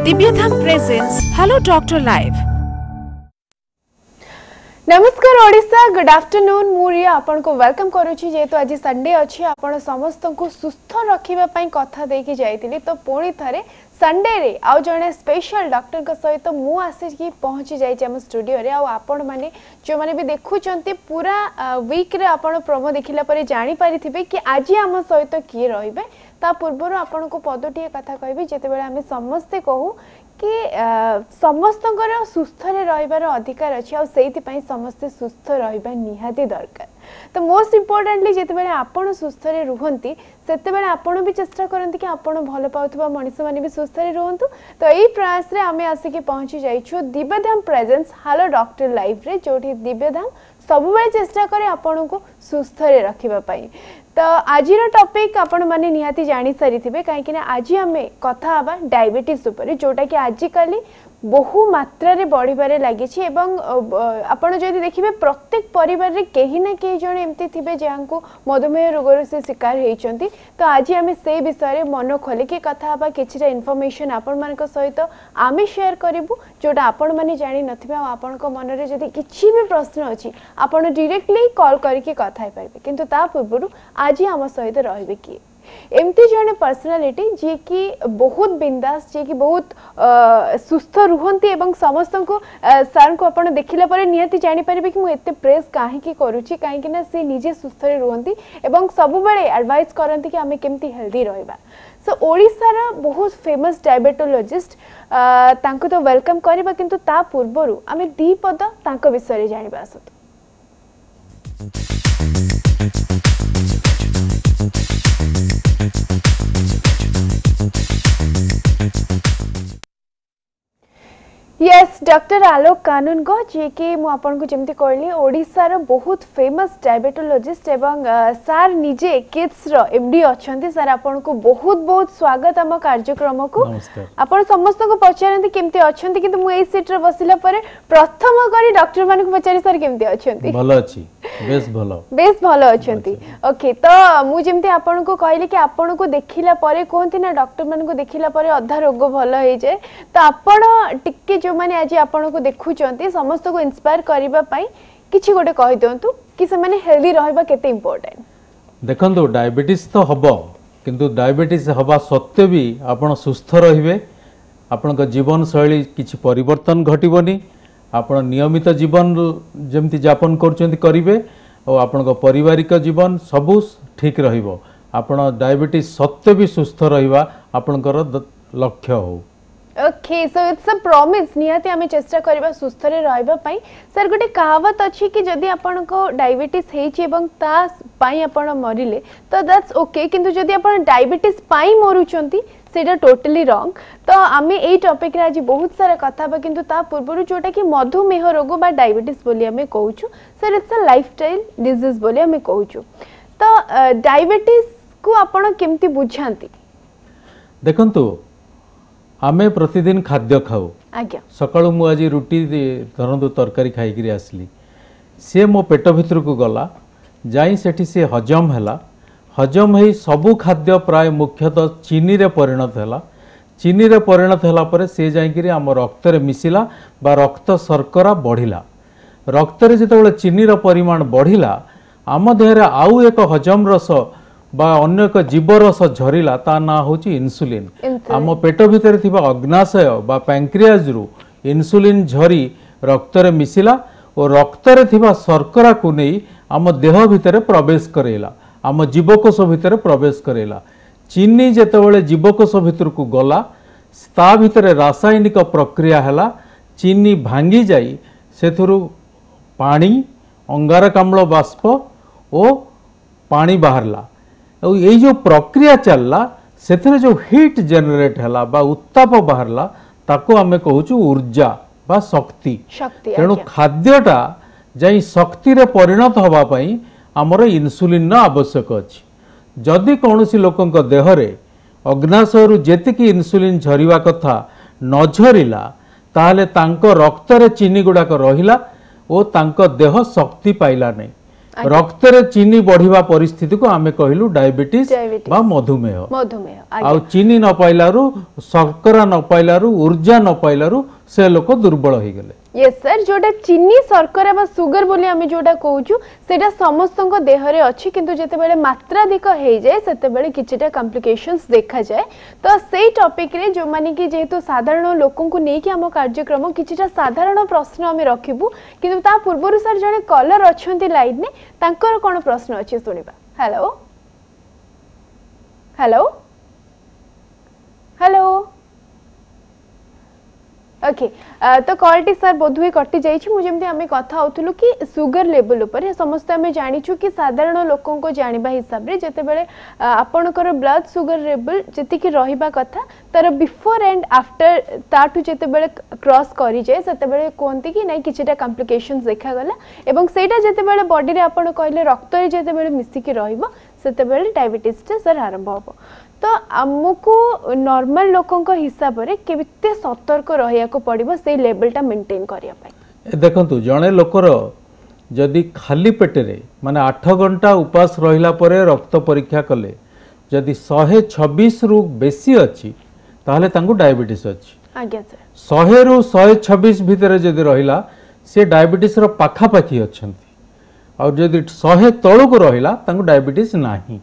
Divyadham presents hello doctor live. नमस्कार Odisha, good afternoon. मुझे आपन को वेलकम करुछि। जेहेतु आज संडे अच्छी आपण समस्त को सुस्थ रखिबा पई कथा देकी जाइतिली, तो पुणी थरे संडे रे आउ जने स्पेशल डॉक्टर का सहित तो मु आसी पहुंची जाइए आम स्टूडियो रे। आपण माने जो माने भी देखुचंती पूरा वीक रे आपण प्रोमो देखिला परे जानि पारिथिबे कि आज आम सहित किए रहिबे। ता पूर्वर आपण को पदोटिए कथा कहबी, जेते बेले आमे समस्ते कहू कि समस्तंकर सुस्थ रे रहिबार अधिकार अछि आ सेति पई समस्ते सुस्थ रहिबा निहाती दरकार। तो मोस्ट इम्पोर्टेंटली जेते बेले आपण सुस्थ रे रुहंती सेते बेले आपण भी चेष्टा करंती कि आपण भलो पाउथबा मनुष्य माने भी सुस्थ रे रुहंतु। तो एई प्रयास रे आमे आसी कि पहुंची जाइछु Divyadham presents hello doctor live रे, जोठी दिव्यधाम सब बेले चेष्टा करे आपण को सुस्थ रे रखिबा पई। तो आज टॉपिक आपण माने निहाती जानी सारी थिबे, काहे ना आज आमे कथा हबा डायबिटीज ऊपर, जोटा कि आजिकाली बहु मात्रा रे बढ़िबारे लागिछि। एवं आपण जदि देखिबे प्रत्येक परिवार रे केही ना केही जण एमती थिबे जांको मधुमेह रोग से शिकार हेइचंती। तो आज आमे से विषय रे मन खोली के कथा हबा, किछटा इन्फॉर्मेशन आपण मानक सहित आमे शेयर करिवु जोटा आपण माने जानि नथिबे। आ आपण को मन रे जदि किछि भी प्रश्न अछि आपण डायरेक्टली कॉल करके कथा हे पाइबे। किंतु ता पूर्व आज आम सहित रहिबे कि एमती जने पर्सनालिटी जी की बहुत बिंदास, जी की बहुत सुस्थ रुहंती एवं समस्त को सर को अपन देखिला परे नियति जानि परिबे कि मु एते प्रेस काहे की करूची, काहे कि ना से निजे सुस्थ रे रुहंती एवं सब बेले एडवाइस करंती कि आमे केमती हेल्दी रहबा। सो ओडिसा रा बहुत फेमस डायबिटोलॉजिस्ट तांको तो वेलकम करबा, किंतु ता पूर्वरु आमे दी पद तांको विषय रे जानिबा आसत। यस, डॉक्टर आलोक कानून को जी कि मु आपन को जेमती कहली ओडिसा रो बहुत फेमस डायबिटोलॉजिस्ट एवं सर निजे किड्स रो एमडी अछंती। सर आपन को बहुत बहुत स्वागत हम कार्यक्रम को। आपन समस्त को पचारंती केमती अछंती, किंतु मु एई सीट रे बसिला परे प्रथम करी डॉक्टर मान को पचारी सर केमती अछंती। भलो अछि, बेस भलो अछंती। ओके, तो मु जेमती आपन को कहली कि आपन को देखिला परे कोहंती ना डॉक्टर मान को देखिला परे अधा रोग भलो हे जाय। तो आपन टिक्के जो माने आज आपण को देखुचंती समस्त को इंस्पायर करिबा पई किछि गोटे कहि दंतु कि से माने हेल्दी रहबा केते इंपोर्टेंट। देखंतु डायबिटीज तो हबो, किंतु डायबिटीज हबा सत्य भी आपण सुस्थ रहिबे। आपण का जीवन शैली किछि परिवर्तन घटिबोनी। आपण नियमित जीवन जेमति यापन करचंती करिवे और आपण का पारिवारिक जीवन सबु ठीक रहिबो। आपण डायबिटीज सत्य भी सुस्थ रहिबा आपणकर लक्ष्य हो। Okay, so it's a promise निहाती आमे चेष्टा करबा सुस्थ रे रहबा पई। सर गोटे कहावत अछि कि जदि आपण को डायबिटीज हेछि एवं ता पई आपण मरिले तो दैट्स ओके, किंतु जदि आपण डायबिटीज पई मरुचंती सेटा टोटली रॉन्ग। तो आमे एई टॉपिक रे आज बहुत सारा कथा बा, किंतु ता पूर्वरु जोटा कि मधुमेह रोग बा डायबिटीज बोली आमे कहूछु। Sir it's a lifestyle disease बोली आमे कहूछु। तो डायबिटीज को आपण केमती बुझांती? देखंतु आमे प्रतिदिन खाद्य खाऊ। आज्ञा सकाळु मु आज रुटी धरंतु तरकारी खाई करी आसली, से मो पेट भितर को गला जाई सेठी से हजम हैला। हजम है सबु खाद्य प्राय मुख्यतः चीनी रे परिणत हैला। चीनी रे परिणत हैला परे से जाई करी हम रक्त रे मिसिला बा रक्त शर्करा बढ़िला। रक्त रे जेतेबेले चीनी रो परिमाण बढ़िला आम देह रे आउ एक हजम रस बा अन्य एक जीवरस झरिला, ता ना होची इन्सुलिन। आम पेट भितर थिबा अग्नाशय बा पैंक्रियाज रु इन्सुलिन झरी रक्त रे मिसिला और रक्त रे थिबा शर्करा को नहीं आम देह भितर प्रवेश करेला, आम जीवकोश भितर प्रवेश करेला। चीनी जेतेबेले जीवकोश भितर को गला ता भितर रासायनिक प्रक्रिया हैला, चीनी भांगी जाई सेथुरु पानी, अंगारकाम्ल बाष्प और पानी बाहरला। और ये जो प्रक्रिया चलला सेथरे जो हीट जनरेट हैला बा उत्ताप बाहरला ताको आमे कहूछु ऊर्जा बा शक्ति। तेणु खाद्यटा जाई शक्ति रे परिणत हवा पई हमर इन्सुलिन आवश्यक अछि। जदि कौनसी लोकंक देह रे अग्नाशय रु जेतिकी इन्सुलिन झरिवा कथा न झरिला ताहले तांको रक्त रे चीनी गुडाक रहिला ओ तांको देह शक्ति पाइला नै। रक्त रे चीनी बढ़िबा परिस्थिति को आमे कहिलु डायबिटीज Diabetes. बा मधुमेह मधुमेह आउ चीनी न पाइलारु शर्करा न पाइलारु ऊर्जा न पाइलारु से लोक दुर्बल हो गले यस सर जोटा चीनी शर्करा बा सुगर बोली आमे जोटा कहूछु सेटा समस्तक देह रे अछि किंतु जेते बेले मात्राधिक हे जाय सेते बेले किछटा कॉम्प्लिकेशंस देखा जाय तो सेही टॉपिक रे जो माने कि जेहेतु साधारण लोकन को नै कि हम कार्यक्रम किछटा साधारण प्रश्न आमे रखिबु किंतु ता पूर्वरु सर जने कॉलर अछंती लाइन ने तांकर कोन प्रश्न अछि सुनिबा हेलो हेलो हेलो ओके तो कॉलटी सर बोधुए कटि जाइछि मु जेमति आमे कथा होतलु कि सुगर लेवल ऊपर समस्त आमे जानिछु कि साधारण लोकन को जानिबा हिसाब रे जते बेले आपनकर ब्लड सुगर लेवल जति कि रहिबा कथा तर बिफोर एंड आफ्टर ताटु जते बेले क्रॉस करि जाय सेते बेले कोनति कि नै किछटा कॉम्प्लिकेशंस देखा गला एवं सेटा जते बेले बॉडी रे आपण कहले रक्त रे जते बेले मिसी कि रहिबो सेते बेले डायबिटीज टे सर आरंभ होबो तो आमको नॉर्मल लोकों को हिसाब रे केते सतर्क रहिया को पड़िबो से लेवल टा मेंटेन करिया पई देखंतु जणे लोकर जदि खाली पेटे रे माने 8 घंटा उपास रहिला परे रक्त परीक्षा कले जदि 126 रु बेसी अछि ताहले तांगु डायबिटीज अछि आज्ञा सर 100 रु 126 भितरे जदि रहिला से डायबिटीज रो पाखा पाखी अछंती और जदि 100 तळु को रहिला तांगु डायबिटीज नाही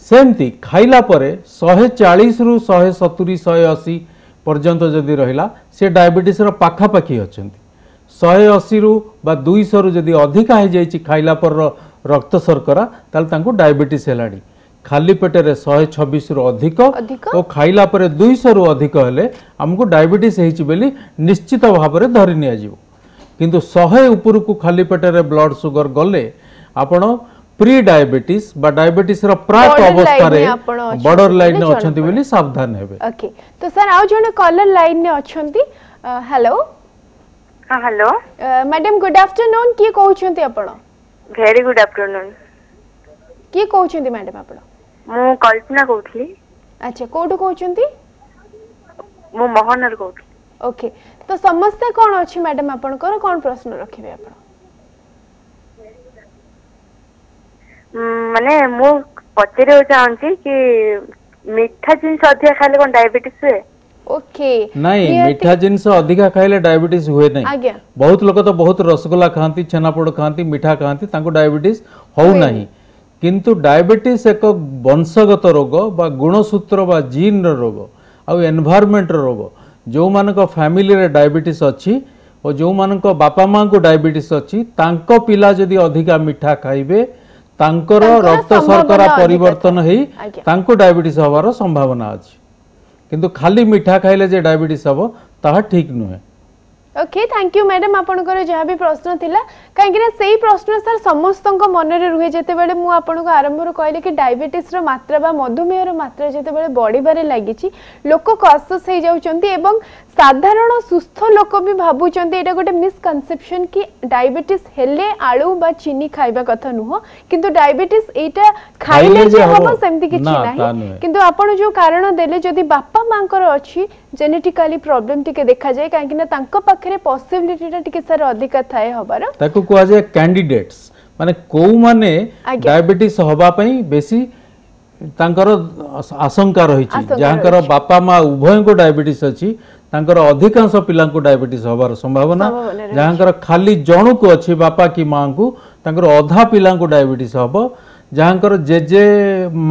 सेमती खाइला परे 140 रु 170 180 पर्यंत जदि रहिला से डायबिटीज रो पाखा पाखी अछंती 180 रु बा 200 रु जदि अधिका हे जाईची खाइला पर रक्त शर्करा ताल तांको डायबिटीज हेलाडी खाली पेटे रे 126 रु अधिक और खाइला परे 200 रु अधिक हेले हमको डायबिटीज हेची बेली निश्चित भाव रे धरि निया जीवो किंतु 100 ऊपर को खाली पेटे रे ब्लड सुगर गले आपण प्री डायबिटीज बा डायबिटीज रो प्राक अवस्था रे बॉर्डर लाइन ने अछंती बेली सावधान हेबे ओके तो सर आउ जने कॉलर लाइन ने अछंती हेलो हां हेलो मैडम गुड आफ्टरनून की कहउछंती आपण वेरी गुड आफ्टरनून की कहउछंती मैडम आपण मु कल्पना कहउथली अच्छा कोठु कहउछंती मु मोहनर कहउथली ओके तो समस्या कोन अछि मैडम आपनकर कोन प्रश्न रखिबे आपण माने मु पचरे चाहूची कि मीठा जिनिस अधिक खाले कोन डायबिटीज हुए ओके नहीं मीठा जिनिस अधिका खाइले डायबिटीज हुए नहीं आज्ञा बहुत लोक तो बहुत रसगोल्ला खाती छेनापोड़ खाती मीठा खाती तांको डायबिटीज हो नहीं किंतु डायबिटीज एक वंशगत रोग बा गुणसूत्र बा जीन रोग आ एनवायरनमेंट रोग जो मानक फैमिली रे डायबिटीज अछि और जो मानक बापा मां को डायबिटीज अछि तांको पिला जदी अधिका मीठा खाइबे तांकर रक्त शर्करा परिवर्तन हेई तांको डायबिटीज होबार संभावना अछि किंतु खाली मीठा खाइले जे डायबिटीज हबो ताहा ठीक नुहे ओके थैंक यू मैडम आपनकर जहाँ भी प्रश्न थिला कहीं से प्रश्न सर समस्त मन में रुहे जिते बड़े मुझे आपको आरंभ कहली कि डायबिटीज मात्रा बा मधुमेह रो मात्रा जिते बड़े बढ़िबारे लगी लोक कॉन्शियस हो जाउछंती एवं साधारण सुस्थ लोक भी भाबुचंती एटा गोटे मिसकनसेप्शन कि डायबिटीज हेले आलू बा चीनी खाइबा कथा नुह किंतु डायबिटीज एटा खाइले जे हम सेमति किछि नाही किंतु आपण जो कारण देले जदी बापा मांकर अछि जेनेटिकली प्रॉब्लम टिके देखा जाए काहे कि ना तांको पाखरे पॉसिबिलिटी टिके सर अधिक थाए हबार ताको को जे कैंडिडेट्स माने को माने डायबिटीज होबा पई बेसी तांकर आशंका रही जहाँकर बापा माँ उभय को डायबिटीज अच्छी तांकर अधिकांश पिला डायबिटीज होबार संभावना जहाँकर खाली जणु को अच्छी बापा कि माँ को तांकर अधा पिला डायबिटीज हम जहाँकर जेजे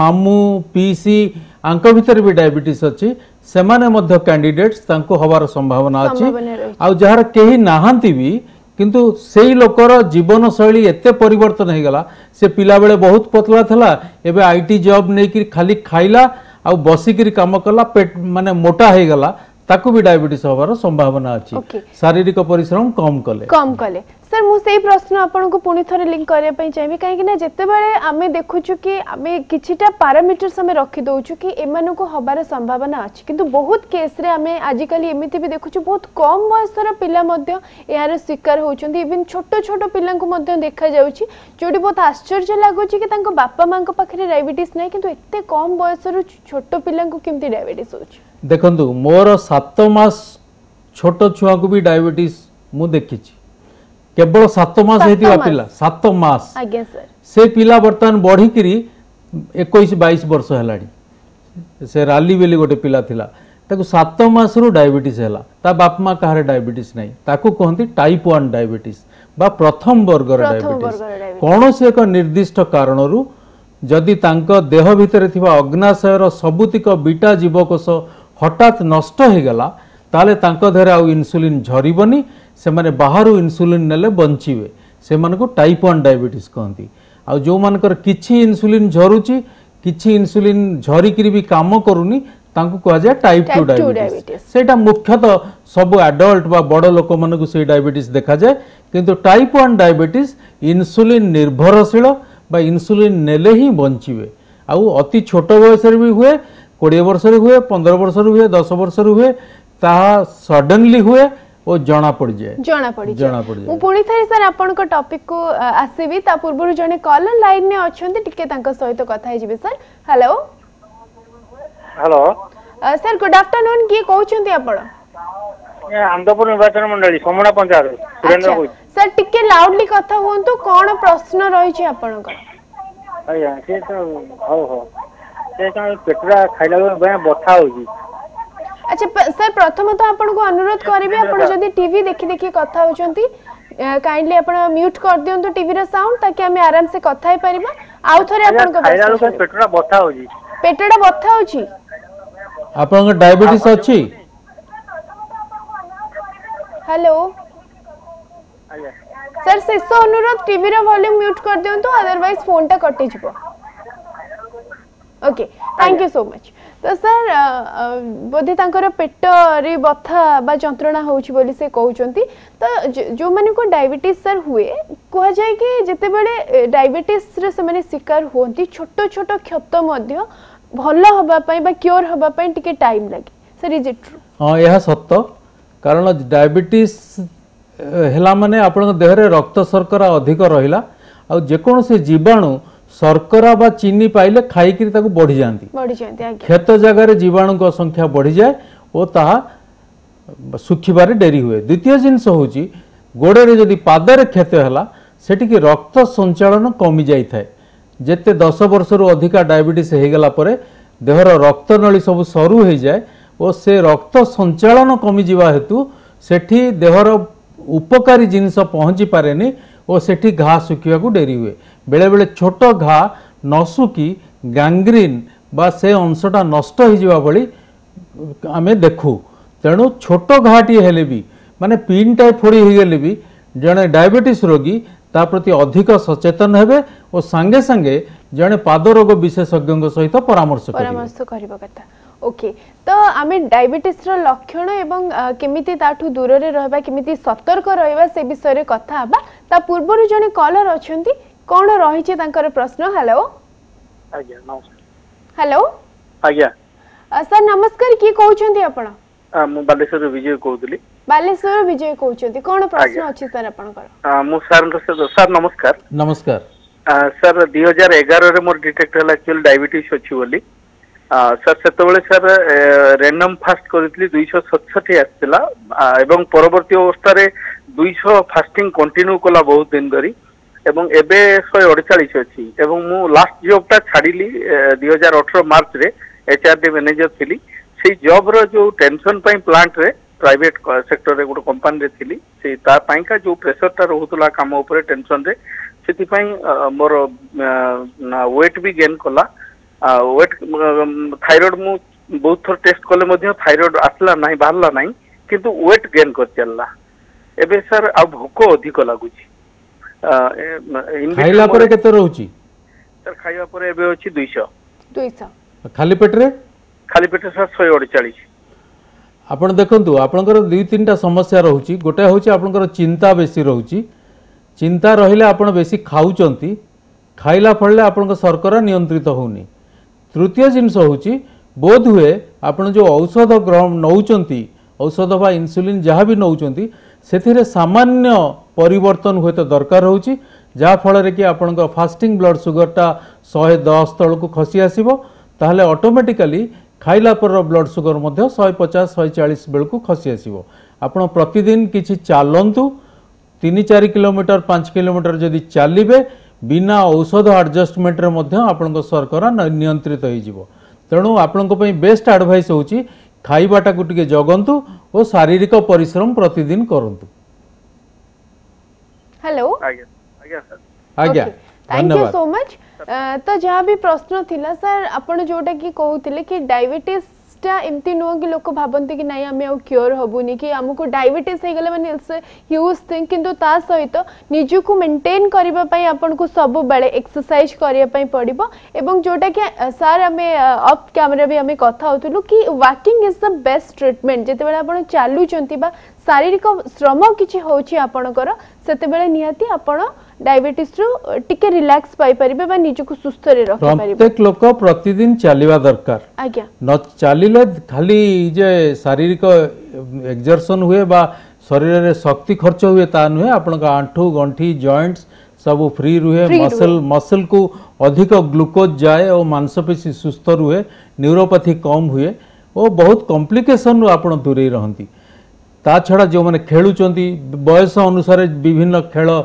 मामू पीसी आंक भीतर भी डायबिटीज अच्छी से माने कैंडिडेट्स तांको होबार संभावना अच्छी आ जहार केही नाहांती भी किंतु सेई लोकर जीवन शैली एते परिवर्तन हो गला से पिला बेले बहुत पतला थला एबे आईटी जॉब नहीं कि खाली खाइला आ बसिकिरी काम कला पेट माने मोटा हो गला ताकू भी डायबिटीज होबार संभावना अच्छी शारीरिक परिश्रम कम कले सर मु सेही प्रश्न आपन को पुनी थरे लिंक करे पई चाहिबी काहे कि ना जते बेले आमे देखुछु कि आमे किछिटा पैरामीटर्स हमें रखि दोछु कि एमानु को हबार संभावना अछि किंतु बहुत केस रे आमे आजिकली एमिति भी देखुछु बहुत कम बयसर पिला मध्य यार स्वीकार होउछंती इवन छोटो छोटो पिला को मध्य देखा जाउछि जोडी बहुत आश्चर्य लागुछि कि तांको बापा मां को पाखरे डायबिटीज नै किंतु एते कम बयसर छोटो पिला को केमति डायबिटीज होउछि देखंतु मोर 7 मास छोटो छुआ को भी डायबिटीज मु देखिछि केवल 7 मास सात हेतिबा मास। पिला 7 मास आज्ञा सर से पिला वर्तमान बढ़िकी 21-22 वर्ष है से राली बेली गोटे पिला थिला ताकू 7 मास रु डायबिटीज है ता बाप माँ कहार डायबिटीज नहीं ताकू कहती टाइप 1 डायबिटीज बा प्रथम वर्गर डायबिटीज कौन से एक निर्दिष्ट कारणरू जदि तांको देह भितर थिबा अग्नाशयर सबुतिक बीटा जीवकोष हठात नष्ट हो गला ताले तांको देहरे आउ इन्सुलिन झरिबनी से माने बाहरु इन्सुलिन नेले बंचिबे से मानको टाइप 1 डायबिटीज कहती आ जो मानकर किछि इन्सुलिन झरुची किछि इन्सुलिन झरिकरी भी काम करूनी तांको कहा जाए टाइप 2 डायबिटीज सेटा मुख्यतः सब एडल्ट बा बड़ लोक मानकु से डायबिटीज देखा जाए किंतु टाइप 1 डायबिटीज इन्सुलिन निर्भरशील बा इन्सुलिन नेले ही बंचिबे आउ अति छोट बयस भी हुए 20 वर्ष हुए 15 वर्ष हुए 10 वर्ष हुए ता सडनली हुए ओ जना पड़ जाए मु पुणी थरे सर आपन को टॉपिक को आसीबी ता पूर्व जने कॉलर लाइन में अछंती टिके तांका सहित कथा हिजिबे sir hello hello sir good afternoon की कहउछंती आपण आंदपुर निर्वाचन मंडली सोमना पंचायत सुरेंद्र को सर टिके लाउडली कथा हुंतु कोन प्रश्न रही छी आपण को आया से तो हो से का पेटरा खाइला बे बथा होजी अच्छा सर प्रथम तो आपण को अनुरोध करिवे आपण जदी टीवी देखि देखि कथा होचंती काइंडली आपण म्यूट कर दियंतु टीवी रो साउंड ताकि हमें आराम से कथा हे परिबा आउ थरे आपण को खाइला लोक पेटरा बथा होजी पेटड़ा बथा होची आपन को डायबिटीज अछि हेलो आया सर शेष अनुरोध टीवी रो वॉल्यूम म्यूट कर दियंतु अदरवाइज फोन टा कटि जिवो okay thank you so much तो सर बोधे तांकर पेट रे बथा बा जंत्रणा होउची बोली से कहउचंती तो जो माने को डायबिटीज सर हुए कह जाय कि जते बेले डायबिटीज रे से माने शिकार होंती छोटो छोटो क्षत मध्य भलो हबा पई बा क्योर हबा पई टिके टाइम लागे सर इज इट ट्रू हाँ यह सत्य कारण डायबिटीज हेला माने आपन देह रे रक्त शर्करा अधिक रहिला आ जेकोन से जीवाणु शर्करा बा चीनी पाइले खाई ताको बढ़ी जाती क्षत जगह जीवाणु संख्या बढ़ी जाए और ताहा सुखिबारे डेरी हुए द्वितीय जिनस होची गोड़े रे जदि पादरे क्षत हैला सेठी कि रक्त संचालन कमी जाई थाए जेते 10 वर्ष रु अधिका डायबिटीज हे गला परे देहर रक्त नली सब सरू हो जाए और से रक्त संचालन कमी जीवा हेतु सेठी देहर उपकारी जिनस पहुंची पारेनी और सेठी घा सुखिया को डेरी हुए बेले बेले छोट घा न सुखी गैंग्रीन बा से अंशटा नष्ट हो जावा भली आमे देखू तेणु छोट घाटी हेले भी माने पिन टाइप फोड़ी हो गले भी जड़े डायबिटीज रोगी ता प्रति अधिक सचेतन हेबे और संगे संगे जड़े पाद रोग विशेषज्ञ सहित परामर्श करिबा कथा ओके तो आमे डायबिटीज रो लक्षण एवं केमिति ताठू दूर रे रहबा केमिति सतर्क रहबा से विषय रे कथा हबा ता पूर्व जने कॉलर अछंती कोन रही छे तांकर प्रश्न हेलो आज्ञा नमस्कार हेलो आज्ञा सर नमस्कार की कहउछंती आपण मु बालेश्वर विजय कहउतली बालेश्वर विजय कहउछंती कोन प्रश्न अछि सर आपनकर मु सर नमस्कार नमस्कार सर 2011 रे मोर डिटेक्ट हला एक्चुअल डायबिटीज अछि बोली सर सेतबेले सर रैंडम फास्ट करथली 267 आस्तिला एवं परवर्ती अवस्था रे 200 फास्टिंग कंटिन्यू कला बहुत दिन धरी एवं एबे 148 अछि एवं मु लास्ट जॉब ता छाडिली 2018 मार्च रे एचआरडी मैनेजर थिली से जॉब रो जो टेंशन पई प्लांट रे प्राइवेट सेक्टर रे गुड कंपनी रे थिली से ता पई का जो प्रेशर ता रहउतला काम ऊपर टेंशन रे सेति पई मोर वेट भी गेन कला वेट थायराइड मु बहुत थर टेस्ट कले मध्य थायराइड आसला नाही बाहरला नाही किंतु वेट गेन कर चलला एबे सर आ भूख अधिक लागुची खाइला परे केते रहउची सर खाइबा परे एबे अछि 200 खाली पेट सर 148 आपण देखंतु आपनकर दुई तीनटा समस्या रहउची गोटे होची आपनकर चिंता बेसी रहउची चिंता रहिले आपण बेसी खाउचंती खाइला फळले आपनकर शर्करा नियंत्रित होउनी तृतीय जिनस होची बोध हुए आपण जो औषध ग्रहण नौचंती औषध बा इंसुलिन जहाँ भी नौचंती सेथिरे सामान्य परिवर्तन हुए तो दरकार होची जहाँ फल कि आपन फास्टिंग ब्लड सुगरटा 110 तल को खसी आसो ताहले ऑटोमेटिकली खाइला पर ब्लड सुगर मध्य 150 140 बेल को खसी आसो आपण प्रतिदिन किछि चालंतु 3-4 किलोमीटर 5 किलोमीटर जदि चलिए बिना औषध एडजस्टमेंट रे मध्य आपन शर्करा नियंत्रित हो तेणु आपण बेस्ट एडवाइस होची खाइबाटा को टिके जगंतु और शारीरिक परिश्रम प्रतिदिन करंतु। हेलो आज्ञा आज्ञा सर आज्ञा थैंक यू सो मच। तो जहाँ भी प्रश्न थिला सर आपण जोटा कि कहूतिले कि डायबिटीज टा एमती नुह कि लोक भावती कि नहीं आम क्योर हबुनी कि आमको डायबिटीज हो गला माने इट्स ह्यूज थिंग किंतु ता सहित निजु को मेंटेन करबा पई आपन को सब बेले एक्सरसाइज करिया पई पड़िबो एवं जोटा कि सर हमें ऑफ कैमरा भी हमें कथा होतलु कि walking is the best treatment जेते बेले आपन चालू चंती बा शारीरिक श्रम किछि होछि आपनकर सेते बेले निहाती आपन डायबिटीज रु टिके रिलैक्स पाई परिबे बा निजु को सुस्थ रे रखि परिबे। प्रत्येक लोक प्रतिदिन चलिबा दरकार आज्ञा न चलिले खाली जे शारीरिक एक्सर्शन हुए बा शरीर रे शक्ति खर्च हुए ता नुहे आपन आंठू गंठी जॉइंट्स सब फ्री रुहे मसल को अधिक ग्लूकोज जाए और मांसपेशी सुस्थ रुहे न्यूरोपैथी कम हुए और बहुत कॉम्प्लिकेशन आपन दूरे रहंती। ता छड़ा जो माने खेलुचंती बयस अनुसार विभिन्न खेल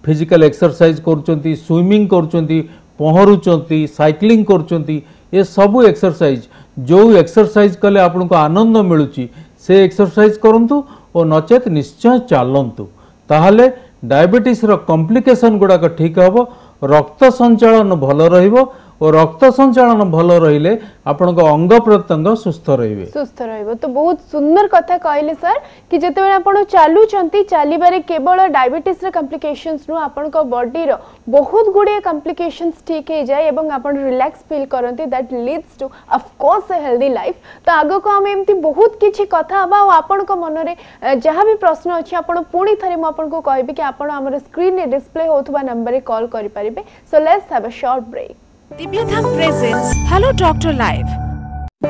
फिजिकल एक्सरसाइज करुचंती स्विमिंग करुचंती पहरुचंती साइक्लिंग करुचंती ये सब एक्सरसाइज जो एक्सरसाइज कले आपन को आनंद मिलुची से एक्सरसाइज करंतु और नचेत निश्चय चलंतु ताहले डायबिटीज रो कॉम्प्लिकेशन गुडा ठीक हबो रक्त संचालन भल रहिबो और रक्त संचालन भल रहिले आपन को अंग प्रत्यंग सुस्थ रहिबे तो बहुत सुंदर कथा कहले सर कि जेते बेले आपण चालू चंती चालीबारे केवल डायबिटीज रे कॉम्प्लिकेशंस नु आपण को बॉडी रो बहुत गुडे कॉम्प्लिकेशंस ठीक हे जाय एवं आपण रिलैक्स फील करंती that leads to of course a healthy life. तो आगो को हम एमती बहुत किछि कथा हबा और आपण को मन रे जहां भी प्रश्न अछि आपण पुणी थरे म आपण को कहबे कि आपण हमर स्क्रीन रे डिस्प्ले होथबा नंबर रे कॉल करि परिबे। So let's have a short break. Divyadham presents Hello Doctor Live.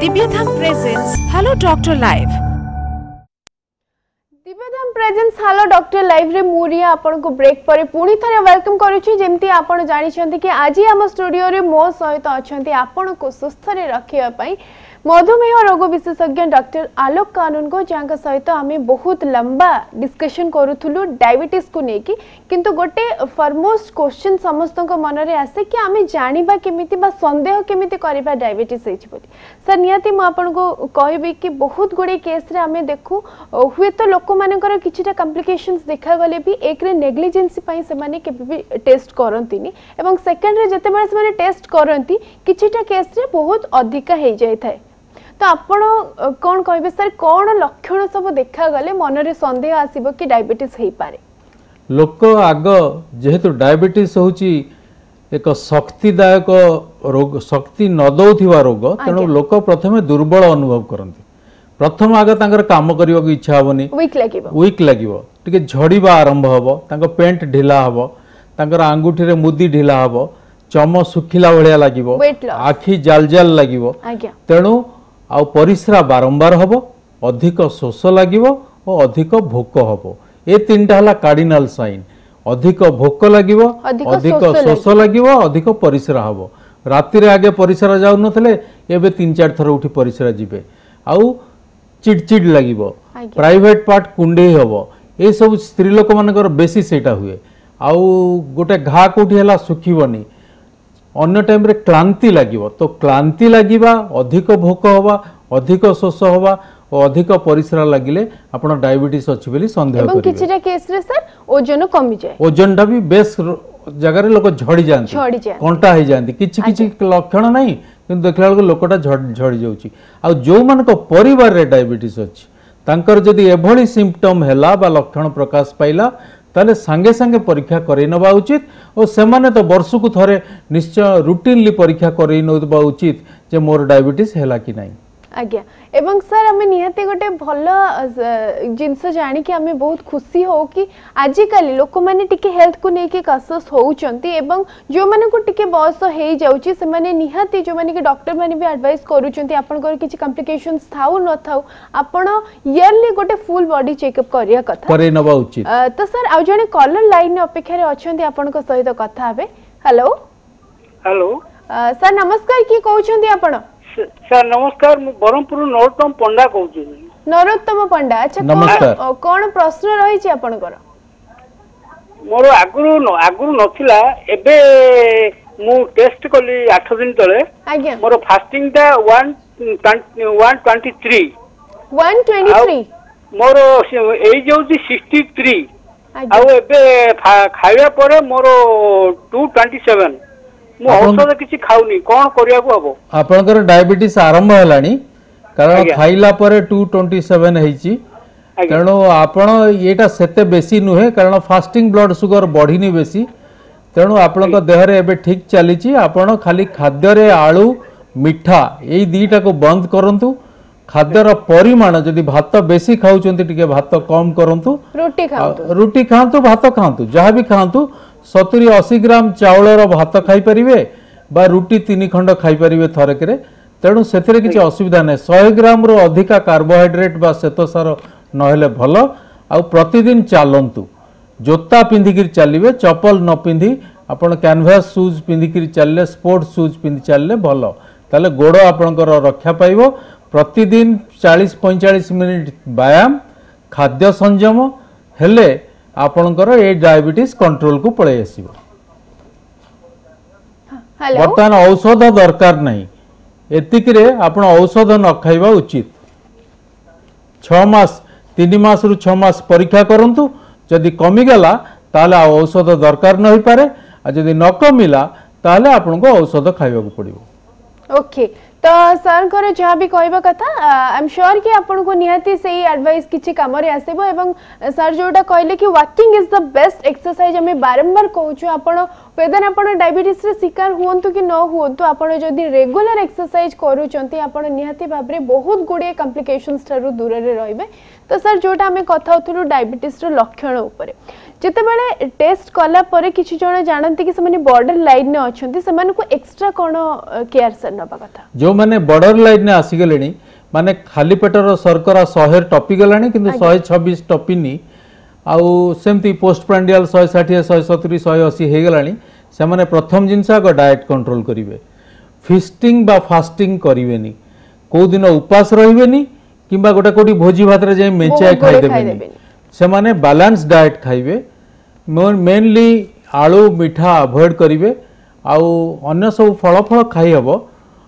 Divyadham presents Hello Doctor Live. Divyadham presents hello doctor live रे मुरिया आपन को ब्रेक पर पुणी थरे वेलकम करूची जेमती आपन जानि छथि कि आज हम स्टूडियो रे मो सहित अछंती आपन को सुस्थ रे रखिया पई मधुमेह रोग विशेषज्ञ डॉक्टर आलोक कानून को जहाँ सहित आम बहुत लंबा डिस्कशन करूँ डायबिटीज को लेकिन किंतु गोटे फॉरमोस्ट क्वेश्चन समस्त मन में आसे कि आम जाना केमिति बा संदेह केमिति करबा डायबिटीज सर निहाती मुझे कहबी कि बहुत गुड़े केस रे आम देखू हुए तो लोक मानकर किछिटा कॉम्प्लिकेशंस देखा गले भी एक रे नेग्लिजेंसी पई से माने केबे भी टेस्ट करंतीनी एवं सेकंड रे जते बेले से माने टेस्ट करंती किछिटा केस रे बहुत अधिका हे जाय थाए। तो आपण कौन कहबे सर कौन लक्षण सब देखा गले मन रे संदेह आसीबो कि डायबिटीज हेई पारे? लोक आग जेहेतु डायबिटीज होची एक शक्तिदायक रोग शक्ति न दउथिबा रोग तेणु लोक प्रथमे दुर्बल अनुभव करंती प्रथम आगे तांकर काम करियो की इच्छा होबनी वीक लागिवो टिके झड़ीबा आरंभ हबो तांको पेंट ढिला हबो तांकर आंगुठी रे मुदी ढिला हबो चम सुखिला भलिया लागिवो आखी जाल जाल लागिवो तेणु आ परिश्रा बारंबार हबो अधिक शोष लागिवो और अधिक भोक हबो ए तीनटा हला कार्डिनल साइन अधिक भोक लागिवो अधिक शोष लागिवो अधिक परिश्रा हबो राति रे आगे परिश्रा जाउ नथले एबे 3-4 थर उठी परिश्रा जिबे आउ चिड़चिड़ लागिवो प्राइवेट पार्ट कुंडे हबो ए सब स्त्री लोक मानकर बेसी सेटा हुए आउ गोटे घा कोठी हला सुखिबनी अन्य टाइम रे क्लांति लागिवो तो क्लांति लागिबा अधिक भोक हवा अधिक शोष हवा और अधिक परिश्रा लागिले आपण डायबिटीज अछि बोली संदेह करिवे। एवं किछिटा केस रे सर ओजन कमी जाय ओजनटा भी बेस जगह रे लोक झड़ी जानती कंटा हे जानती किछि किछि लक्षण नहीं किंतु देखला लोकटा झड़ी जाउची आ जो मान को परिवार रे डायबिटीज अछि तांकर जदी एभली सिम्पटम हैला बा लक्षण प्रकाश पाइला ताले संगे संगे परीक्षा करे नबा उचित और सेमाने तो वर्ष को थरे निश्चय रूटीनली परीक्षा करे नबा उचित जे मोर डायबिटीज हैला कि नहीं। आज्ञा एवं सर आम निहाती गोटे भल जिनस जानी कि आम बहुत खुशी हो कि आजिकल लोक मैंने टिके हेल्थ को लेकिन कन्सियस होउचंती एवं जो माने को टिके बयस हे जाउची से माने निहाती जो माने कि डॉक्टर माने भी एडवाइस करूचंती आपन को किछि कॉम्प्लिकेशंस थाउ न थाउ आपन इयरली गोटे फुल बॉडी चेकअप करिया कथा करे नबा उचित। तो सर आ जने कॉलर लाइन अपेक्षा रे अछंती आपन को सहित कथा हेबे। हेलो हेलो सर नमस्कार की कहउचंती आपन? सर नमस्कार मु बरमपुर नरोत्तम पंडा कहउछी। नरोत्तम पंडा अच्छा कौन प्रश्न रही छी आपनकर? ମୋର ଆଗରୁ ନଥିଲା ଏବେ ମୁଁ ଟେଷ୍ଟ କଲି 8 ଦିନ ତଳେ ଆଜ୍ଞା ମୋର ଫାଷ୍ଟିଂ ଟା 123 123 ମୋର ଏଇ ଯାଉଛି 63 ଆଜ୍ଞା ଆଉ ଏବେ ଖାଇବା ପରେ ମୋର 227 ମୁଁ ଔଷଧ କିଛି ଖାଉନି କଣ କରିବାକୁ ହବ ଆପଣଙ୍କର डायबिटीज आरंभ हेलानी कारण आज्ञा। खाइला परे 227 ହେଇଛି आज्ञा। ତେଣୁ ଆପଣ ଏଟା ସେତେ बेसी नुहे कारण फास्टिंग ब्लड सुगर बढ़िनी बेसी तेणु आपणक देहरे एबे ठीक चलीची आपण खाली खाद्य रे आलू मिठा एई दीटा को बंद करंतु खाद्यर परिमाण जदि भात बेसी खाउचंती टिके भात कम करंतु रुटी खांतु भात खांतु जहाँ भी खांतु 70-80 ग्राम चाउलर भात खाई परिवे बा रुटी 3 खंड खाई परिवे थरकरे तेणु सेथिरे किछि असुविधा नै 100 ग्राम रो अधिका कार्बोहाइड्रेट बा श्वेतसार नहेले भल आ प्रतिदिन चालंतु जोता पिंधिकिर चलिवे चप्पल न पिंधि आपण कैनवास शूज पिंधिकिर चलले स्पोर्ट्स शूज पिंधि चलले भल ताले गोड़ आपणकर रक्षा पाइबो प्रतिदिन 40-45 मिनिट व्यायाम खाद्य संयम हेले आपणकर ए डायबिटीज कंट्रोल को पळे आसीबो हेलो बर्तमान औषध दरकार नहीं एतिकरे आपण औषध न खाइबा उचित 6 मास 3 मास रु 6 मास परीक्षा करंतु जदि कमी गला ताले औषध दरकार नहीं पारे आ जदि न कमिला ताले आपनको औषध खाइबा को पड़िबो ओके तो सर को जहाँ भी कहवा कथा आई एम श्योर कि आपन को निहाती सही एडवाइस किछि काम रे आसीबो एवं सर जोटा कहले कि walking is the best exercise हमें बारंबार कहूछु आपन वेदन आपन डायबिटीज रे शिकार हुअंतु कि न हुअंतु आपन जदि रेगुलर एक्सरसाइज करूचंती आपन निहाती भाबरे बहुत गुडे कॉम्प्लिकेशंस थारु दूर रे रहबे तो सर जोटा हमें कथा होतुलु डायबिटीज रो लक्षण ऊपर जिते बेले टेस्ट कला परे किछि जण जानंती कि से बॉर्डर लाइन ने अछंती से को एक्स्ट्रा कोन केयर सर नबा कथा जो माने बॉर्डर लाइन ने आसी गलेनी माने खाली पेटर शर्करा 100 टपी गलानी किंतु 126 टपीनी आउ सेमती पोस्ट प्रांडियल 160 170 180 हे गलानी से माने प्रथम जिंस आग डाइट कंट्रोल करिवे फिस्टिंग बा फास्टिंग करिवेनी को दिन उपास रहिवेनी किंबा गोटा कोटी भोजी भात रे जे मेंचाय खाइ देबेनी से माने बैलेंस डाइट खाइबे मेनली आलू मिठा अवॉइड करिवे आउ अन्य सब फल फल खाई हबो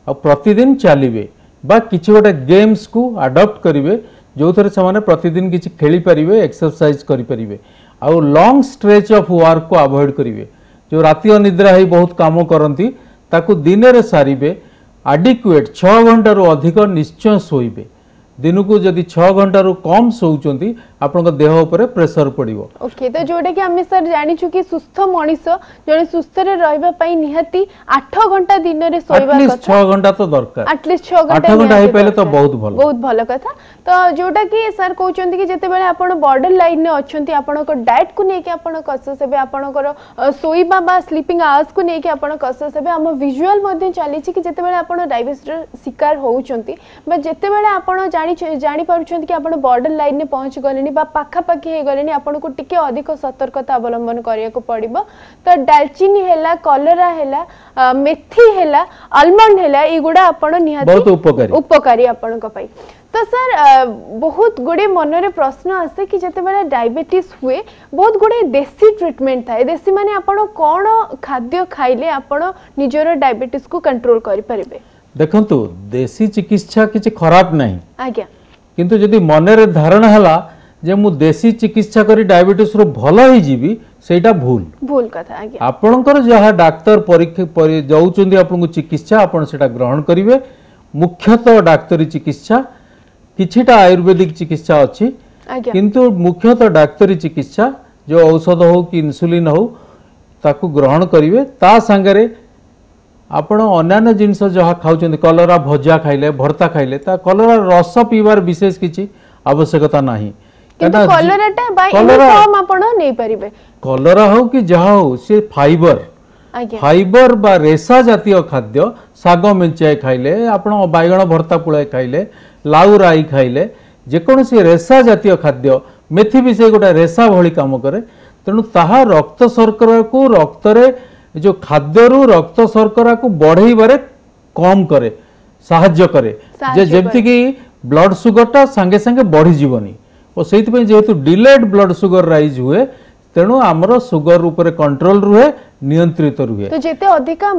आ प्रतिदिन चलिए बा किछि गोटे गेम्स को अडॉप्ट करिवे जो थरे से प्रतिदिन किछि खेली परिवे एक्सरसाइज करि परिवे आउ लॉन्ग स्ट्रेच ऑफ वर्क को अवॉइड करिवे जो राति अनिद्रा है बहुत काम करती ताकू दिन रे सारिबे एडिक्वेट 6 घंटा रो अधिक निश्चय सोइबे दिन को जदि 6 घंटा रू कम सोउचंती आपन देह ऊपर प्रेशर पड़िबो ओके तो जोटा कि हमें सर जानि छु कि सुस्थ मनीष जने सुस्थ रे रहबा पई निहाती 8 घंटा दिन रे सोइबा कथा 6 घंटा तो दरकार एटलीस्ट 6 घंटा 8 घंटा हे पहले तो बहुत भलो कथा तो जोटा कि सर कहउचंती कि जते बेले आपण बॉर्डर लाइन ने अछंती आपण को डाइट को नै कि आपण कसस हेबे आपण को सोइबा बा स्लीपिंग आवर्स को नै कि आपण कसस हेबे हम विजुअल मध्ये चली छि कि जते बेले आपण डायबिटीज शिकार होउचंती बा जते बेले आपण जानी पारुछंती कि आपण बॉर्डर लाइन ने पहुंच गलेनी बा पाखा पाखी हे गलेनी आपण को टिके अधिक सतर्कता अवलंबन करिया को पड़िबो तो दालचीनी हेला कलरा हेला मेथी हेला आलमंड हेला एगुडा आपण निहाती बहुत उपकारी आपण को पई तो सर बहुत गुडे मन रे प्रश्न आसे कि जते बेले डायबिटीज हुए बहुत गुडे देसी ट्रीटमेंट थाए देसी माने आपण कोन खाद्य खाइले आपण निजरो डायबिटीज को कंट्रोल करि परिबे देखंतु देसी चिकित्सा किछि खराब नहीं आज्ञा किंतु जदि मन रे धारणा हला जे मु देसी चिकित्सा करी डायबिटीज रो भलो ही जीवी सेटा भूल कथा आज्ञा आपनकर जहा डॉक्टर परीक्षा जाउचंदी आपन चिकित्सा आपन सेटा ग्रहण करिवे मुख्यतः डाक्टरी चिकित्सा किछिटा आयुर्वेदिक चिकित्सा अछि किंतु मुख्यतः डाक्टरी चिकित्सा जो औषध हो कि इंसुलिन हो ताकू ग्रहण करिवे ता संगरे आपण अन्य जिनस जहाँ खाऊँ कलरा भजा खाइले भर्ता खाइले ता कलरा रस पीबार विशेष किछि आवश्यकता नाही कलरा हो कि जहाँ हो से फाइबर बा रेशा जातीय खाद्य साग मेंचाए खाइले आपण बैगण भर्ता पुळाए खाइले लाउ राई खाइले जेकोसी रेशा जातीय खाद्य मेथी भी से गोटे रेशा भली काम करे तेणु ताहा रक्त शर्करा को रक्तरे जो खाद्य रु रक्त शर्करा को बढ़ाइबारे कम करे साहाय्य करे जे जेमति कि ब्लड सुगर टा संगे संगे बढ़ी जीवनी और सेति पे जेहेतु डिलेड ब्लड सुगर राइज हुए तेणु आमर सुगर ऊपर कंट्रोल रुहे नियंत्रित रुहे तो जेते अधिका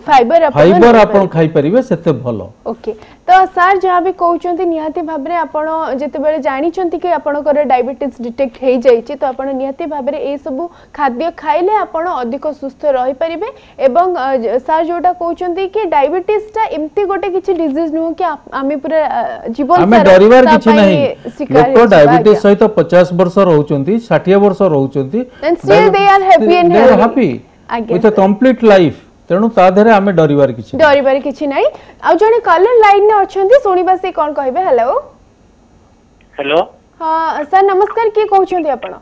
फाइबर फाइबर आपण खाई परिबे सेते भलो ओके तो सर जहाँ भी कहते निहाती भाव में आपण जिते जानी कि आपणकर डायबिटीज डिटेक्ट हो जाइए तो आपण निहाती भाव में ये सब खाद्य खाइले आपण अधिक सुस्थ रही पारिबे एवं सर जोटा कहते कि डायबिटीज टा एमती गोटे किछि डिजीज नुह कि आमे पूरा जीवन आमे डरिवार किछि नहीं लोक डायबिटीज सहित 50 वर्ष रहउचंती 60 वर्ष रहउचंती and still they are happy and happy with a complete life तेणु ता धरे आमे डरिवार किछि नहीं आ जने कॉलर लाइन में अछंती सुनिबा से कोन कहबे हेलो हेलो हां सर नमस्कार के कहउछंती आपण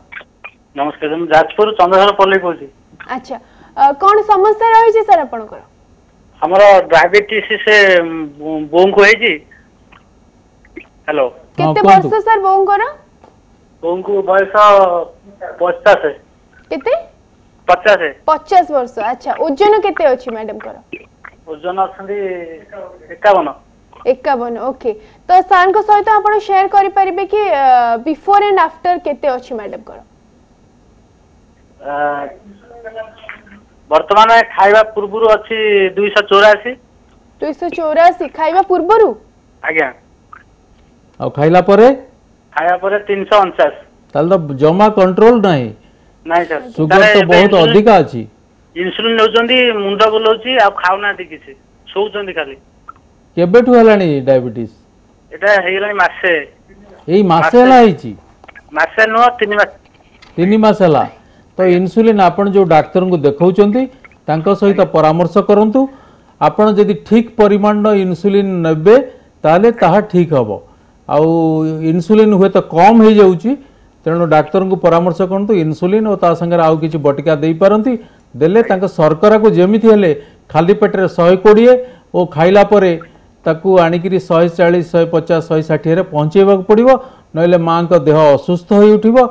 नमस्कार हम जाजपुर चंद्रधर पल्ली कहूची अच्छा कोन समस्या रही छै सर आपनकर हमरो डायबिटीज से बों को है जी हेलो केते वर्ष सर बोंकर बों को बयस 50 केते 50 वर्ष अच्छा ओजन केते अछि मैडम कर ओजन अछंदी 51 51 ओके तो सर को सहित आपण शेयर करि परिबे कि बिफोर एंड आफ्टर केते अछि मैडम कर वर्तमान खाइबा पूर्वरु अछि 284 खाइबा पूर्वरु आज्ञा आ खाइला परे 349 ताल तो जमा कंट्रोल नाही नहीं सर सुगर तो बहुत अधिक अछि इंसुलिन नउचंदी मुंडा बोलौची आ खाउना दी किछि सोउचंदी खाली केबेठु हलानी डायबिटीज एटा हेगलानी मासे एई मासे हला हिची मासे नो 3 मास हला तो इंसुलिन आपण जो डॉक्टर को देखौचंती तांको सहित परामर्श करंतु आपण यदि ठीक परिमाण इंसुलिन नेबे ताले ताहा ठीक हबो आ इंसुलिन हुए तो कम हो जाउची तेणु डाक्तर को परामर्श करंतु इंसुलिन और ता संगे आउ किछि बटिका देई पारंती देले तांको शर्करा को जेमिति हेले खाली पेटरे 120 ओ खाइला परे ताकू आनिकिरी 140 150 160 रे पहुंचेबा पड़िबो नले मां को देह असुस्थ होई उठिबो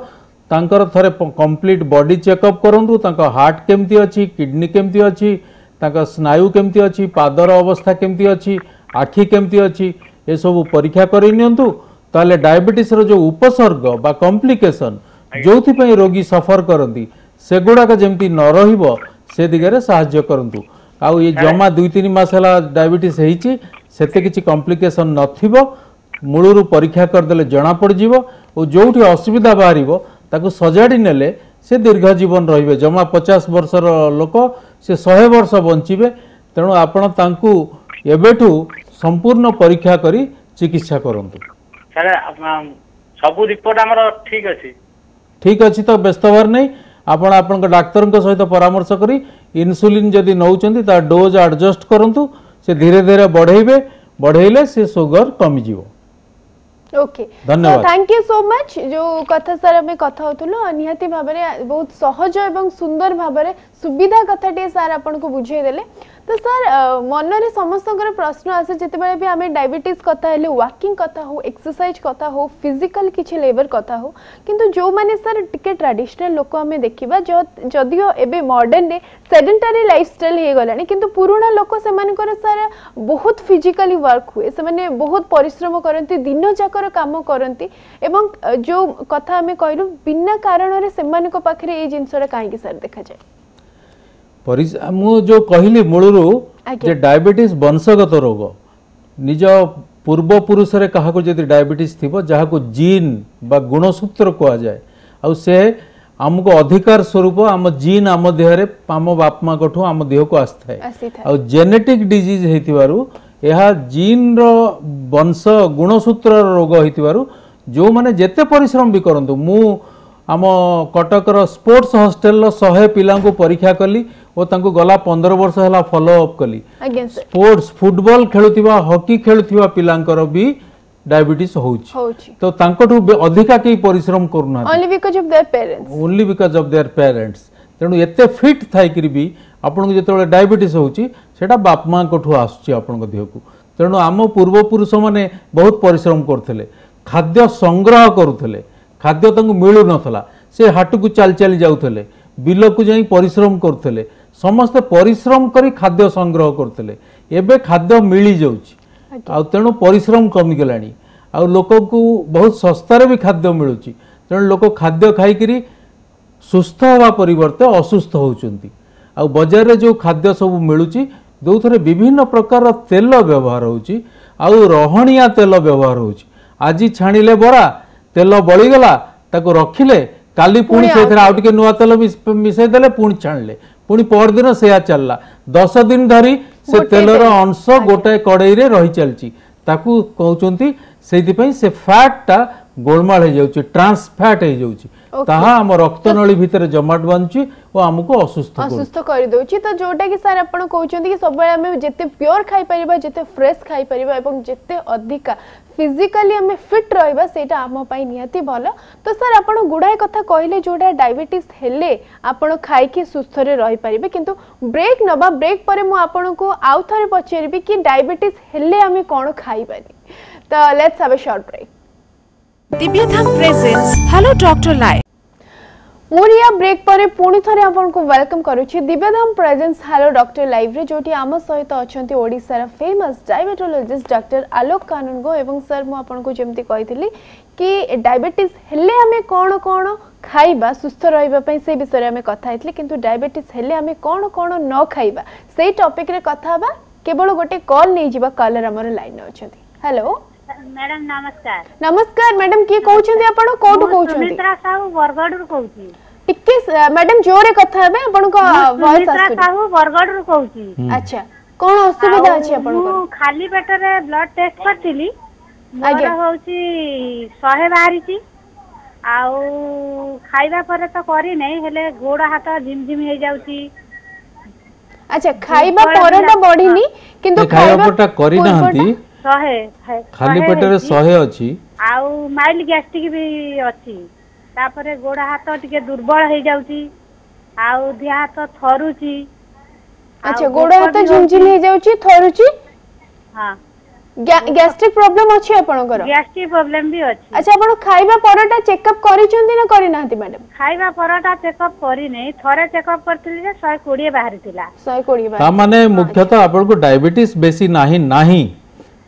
तांकर थरे कंप्लीट बॉडी चेकअप करंतु तांको हार्ट केमती अछि किडनी केमती अछि तांको स्नायु केमती अछि पादर अवस्था केमती अछि आखि केमती अछि ए सब परीक्षा करि नियंतु ताले डायबिटीज रो जो उपसर्ग बा कॉम्प्लिकेशन जोथि पई रोगी सफर करंती सेगुडा का जेमती न रहिबो से दिगरे सहाय्य करंतु आउ ये जमा 2-3 मास हला डायबिटीज हेची सेते किछि कॉम्प्लिकेशन नथिबो मूलरू परीक्षा कर देले जणा पड़ जीवो ओ जोठी असुविधा बाहरिबो ताकू सजाड़ी नेले से दीर्घ जीवन रहिबे जमा 50 वर्षर लोक से 100 वर्ष बंचिबे तेणु आपण तांकू एबेठू संपूर्ण परीक्षा करी चिकित्सा करंतु सर सब रिपोर्ट हमर ठीक अछि तो व्यस्त हबार नहीं आपण आपन डाक्टर सहित परामर्श करी इंसुलिन जदि नौचंती ता डोज एडजस्ट करंतु से धीरे धीरे बढ़ेले से शुगर कमी जीवो ओके धन्यवाद थैंक यू सो मच जो कथा सर हमें कथा होतलो निहाती भाबरे बहुत सहज एवं सुंदर भाबरे सुविधा कथाटे सर आपन को बुझे देले तो सर मन रे समस्तकर प्रश्न आसे जते बेले भी हमें डायबिटीज कथा हेले वॉकिंग कथा हो एक्सरसाइज कथा हो फिजिकल किछि लेबर कथा हो किंतु जो माने सर टिके ट्रेडिशनल लोक हमें देखिबा जदियो एबे मॉडर्न डे सेडेंटरी लाइफस्टाइल हे गलानी किंतु पुराना लोक से मानकर सर बहुत फिजिकली वर्क हुए से माने बहुत परिश्रम करंती दिन जाकर काम करंती एवं जो कथा हमें कहलु बिना कारण रे से मानको पाखरे ए जिंसरा काहे कि सर देखा जाय मु जो कहली मूलरू जे डायबिटीज वंशगत रोग निज पूर्व पुरुष रे कहा को जदि डायबिटीज थिबो जहा को जीन बा गुणसूत्र कहा जाए आ से हमको अधिकार स्वरूप आम जीन आम देह रे आम बाप माँ को आम देह को आस्थाए आ जेनेटिक डिजीज हेतिबारु यह जीन रो वंश गुणसूत्र रोग हेतिबारु जो माने जेते परिश्रम भी करंतु मु आम कटकर स्पोर्ट्स हॉस्टेल 100 पिला को परीक्षा कली और तांको गला 15 वर्ष हला फॉलो अप कली स्पोर्ट्स फुटबॉल खेलुथिबा हॉकी खेलुथिबा पिलांकर भी डायबिटीज होउची तो तांकोठु अधिका के परिश्रम करना only because of their parents तेणु एते फिट थाई करी भी आपन को जेतबे डायबिटीज होउची सेटा बाप मां कोठु आसुची आपन को देह को तेणु आम पूर्व पुरुष माने बहुत परिश्रम करथिले खाद्य संग्रह करुथिले खाद्य तांको मिलु नथला से हाट को चल चल जाउथिले बिल को जाई परिश्रम करथिले समस्त परिश्रम करी खाद्य संग्रह करथिले एबे खाद्य मिली जाउची आ तेणु परिश्रम कमी गलानी आ लोक को बहुत सस्ता रे भी खाद्य मिलुची तेणु लोक खाद्य खाई करी सुस्थ हवा परिवर्ते असुस्थ होउचंती। आ बाजार रे जो खाद्य सब मिलुची जो थरे विभिन्न प्रकार तेल व्यवहार होउची आउ रहणिया तेल व्यवहार होउची। आज छाणिले बरा तेल बळीगला ताको रखिले काली पुणी से आउ टिके नुआ तेल मिसई देले पुणी छाणले पुणी परदिन सेया चलला 10 दिन धरी से तेलर अंश गोटे कड़ई रे रही चलची ताकू कहउचंती सेति पई से फैट टा गोलमाल हो जाउची ट्रांस फैट हो जाउची ताहा हम रक्त नली भितर जमाट बांधुची ओ हमको असुस्थ कर दउची। तो जोटा कि सर आपण कहउचंती कि सब बेले हम जते प्योर खाई परिबा जते फ्रेश खाई परिबा एवं जते अधिका फिजिकली हमें फिट रहिबा सेटा हम पई नियति भलो। तो सर आपण गुडाय कथा कहले जोटा डायबिटीज हेले आपण खाई के सुस्थ रे रहि परिबे किंतु ब्रेक नबा ब्रेक परे मु आपण को आउ थरे पचेरिबी कि डायबिटीज हेले हमें कोन खाई पारी। तो let's have a short break. Divyadham presents hello doctor live मुरिया ब्रेक पर पुणी थरे आपन को वेलकम करूची Divyadham presents hello doctor live रे जोटी आम सहित अछंती ओडिसा रा famous diabetologist doctor Alok Kanungo एवं सर मु आपन को जेमती कहितली कि डायबिटीज हेले हमें कोन कोन खाइबा सुस्थ रहिबा पई से विषय हमें कथा हेतले किंतु डायबिटीज हेले हमें कोन कोन न खाइबा सेही टॉपिक रे कथा बा। केवल गोटे कॉल नै जिबा कॉलर हमर लाइन अछंती। हेलो मैडम नमस्कार। नमस्कार मैडम की कहउछंती आपण कोठु कहउछंती? सुमित्रा साहू बरगड़ रु कहउची। टिके मैडम जोरे कथा हेबे आपण को वॉइस सुमित्रा साहू बरगड़ रु कहउची। अच्छा कोन असुविधा अछि आपण को? खाली पेट रे ब्लड टेस्ट करथिली मोर होउची 100 बाहरीची आउ खाइबा पर तो करी नै हेले गोड़ हाथ झिमझिम हे जाउची। अच्छा खाइबा परटा बढ़िनी किंतु खाइबा परटा करी नाहंती 100 खाली पेट रे 100 अछि आउ माइल गैस्ट्रिक भी अछि तापरे गोड़ हाथ टिके दुर्बल हे जाउची आउ देह हाथ थरुची। अच्छा गोड़ हाथ झिमझिम हे जाउची थरुची। हां गैस्ट्रिक प्रॉब्लम अछि आपनकर? गैस्ट्रिक प्रॉब्लम भी अछि। अच्छा आपण खाइबा परटा चेकअप करिसंती ना करि नाहंती मैडम? खाइबा परटा चेकअप करी नै थरे चेकअप करथिली जे 120 बाहरी थिला 120 बाहरी। ता माने मुख्यतः आपण को डायबिटीज बेसी नाही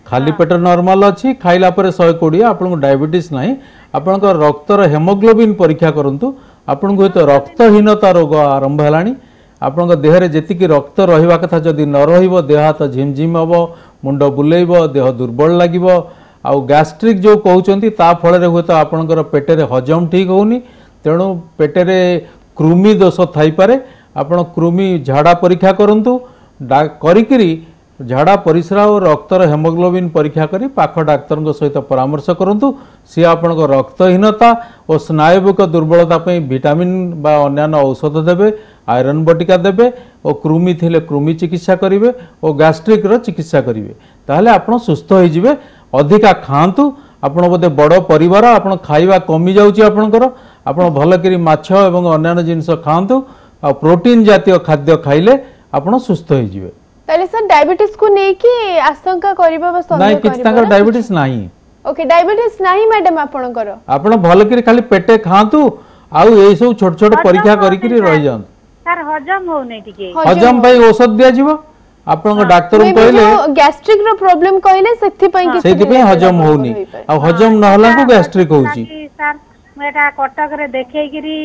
खाली पेट नॉर्मल अच्छी खाइला पर 120 आपन को डायबिटीज नहीं आपन को रक्तर हेमोग्लोबिन परीक्षा करंतु आपन को तो रक्तहीनता रोग आरंभ हलानी आपन को देह रे जेति की रक्त रहिबा कथा जदी न रहिबो देह हाथ झिमझिम हबो मुंड बुलेइबो देह दुर्बल लागिबो आ गैस्ट्रिक जो कहउचंती ता फल रे होतो आपन को पेट रे हजम ठीक होउनी तेणु पेट रे कृमि दोष थाई पारे आपन कृमि झाड़ा परीक्षा करंतु करिकिरी झाड़ा परिस्रा और रक्तर हेमोग्लोबिन परीक्षा करी पाख डाक्तर सहित परामर्श करंतु सी आपण को रक्तहीनता और स्नायुविक दुर्बलता पे विटामिन बा अन्यान्य औषध देबे आयरन बटिका देबे और कृमि थिले कृमि चिकित्सा करिवे और गैस्ट्रिक रो चिकित्सा करिवे ताहले आपण सुस्थ होई जिवे। अधिका खांतु आपण बोधे बड़ परिवार आपण खाइबा कमी जाउची आपणकर आपण भल करी माछ एवं अन्यान्य जिनिस खांतु आ प्रोटीन जातीय खाद्य खाइले आपण सुस्थ होई जिवे। ताले सर डायबिटीज को नै कि आशंका करबा बस नहीं किछ ताकर डायबिटीज नहीं। ओके डायबिटीज नहीं मैडम आपणकर आपण भल करी खाली पेटे खांतु आउ ए सब छोट छोट परीक्षा करी करी रह जान सर हजम हो नै टिके हजम पई औषध दिया जीवो आपण को डॉक्टर कहले गैस्ट्रिक रो प्रॉब्लम कहले सेथि पई कि सेथि पई हजम होउनी आ हजम न हला को गैस्ट्रिक होउची। सर मेटा कटक रे देखै गिरी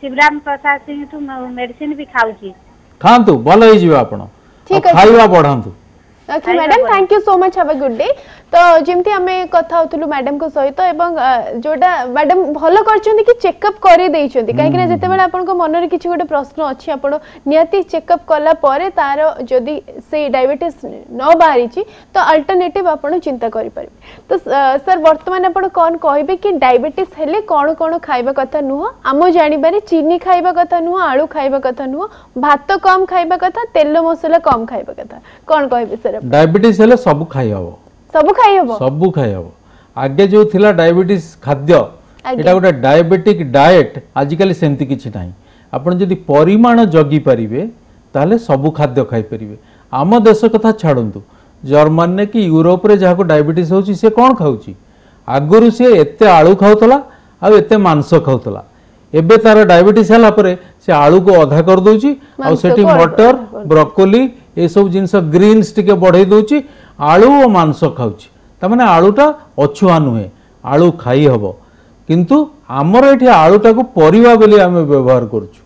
शिवराम प्रसाद सिंह तू मेडिसिन भी खाउची खांतु भल होई जीवा आपण खाइबा बढ़ांतु। Okay madam thank you so much have a good day. तो जेमती हमें कथा होतलु मैडम को सहित एवं जोटा मैडम भलो करचंदी कि चेकअप करि देइचंदी काहे कि जते बेला आपन को मन रे किछि गोटे प्रश्न अछि आपण नियति चेकअप कला परे तार जदी से डायबिटीज न बाहरीची तो अल्टरनेटिव आपण चिंता करि परिबे। तो सर वर्तमान आपण कोन कहबे कि डायबिटीज हेले कोन कोन खाइबा कथा नुह आम जानि बारे चीनी खाइबा कथा नुह आलू खाइबा कथा नुह भात कम खाइबा कथा तेल मसला कम खाइबा कथा कोन कहबे सर? डायबिटीज हेले सब खाइ हबो सब खाइ हबो सब खाइ हबो आगे जो थिला डायबिटीज खाद्य एटा गोटे डायबिटिक डाएट आजिकल सेमती किछि नाही आपण जदि परिमाण जगी परिबे ताले सब खाद्य खाइ परिबे। आम देश कथा छाड़ंतु जर्मन ने कि यूरोप रे जाको डायबिटीज होची से कोन खाउची आगरु से एते आलू खाउतला आ एते मांस खाउतला एबे तार डायबिटीज हला परे से आलू को अधा कर दोची आ सेठी मटर ब्रोकोली ए सब जिंस ग्रीन्स टिके बढ़े दोची आलू और मांस खाउची ता माने आलूटा अछुआ नुहे आलू खाई हबो किंतु आमर ये आलूटा को परिवा बोली आम व्यवहार करुचु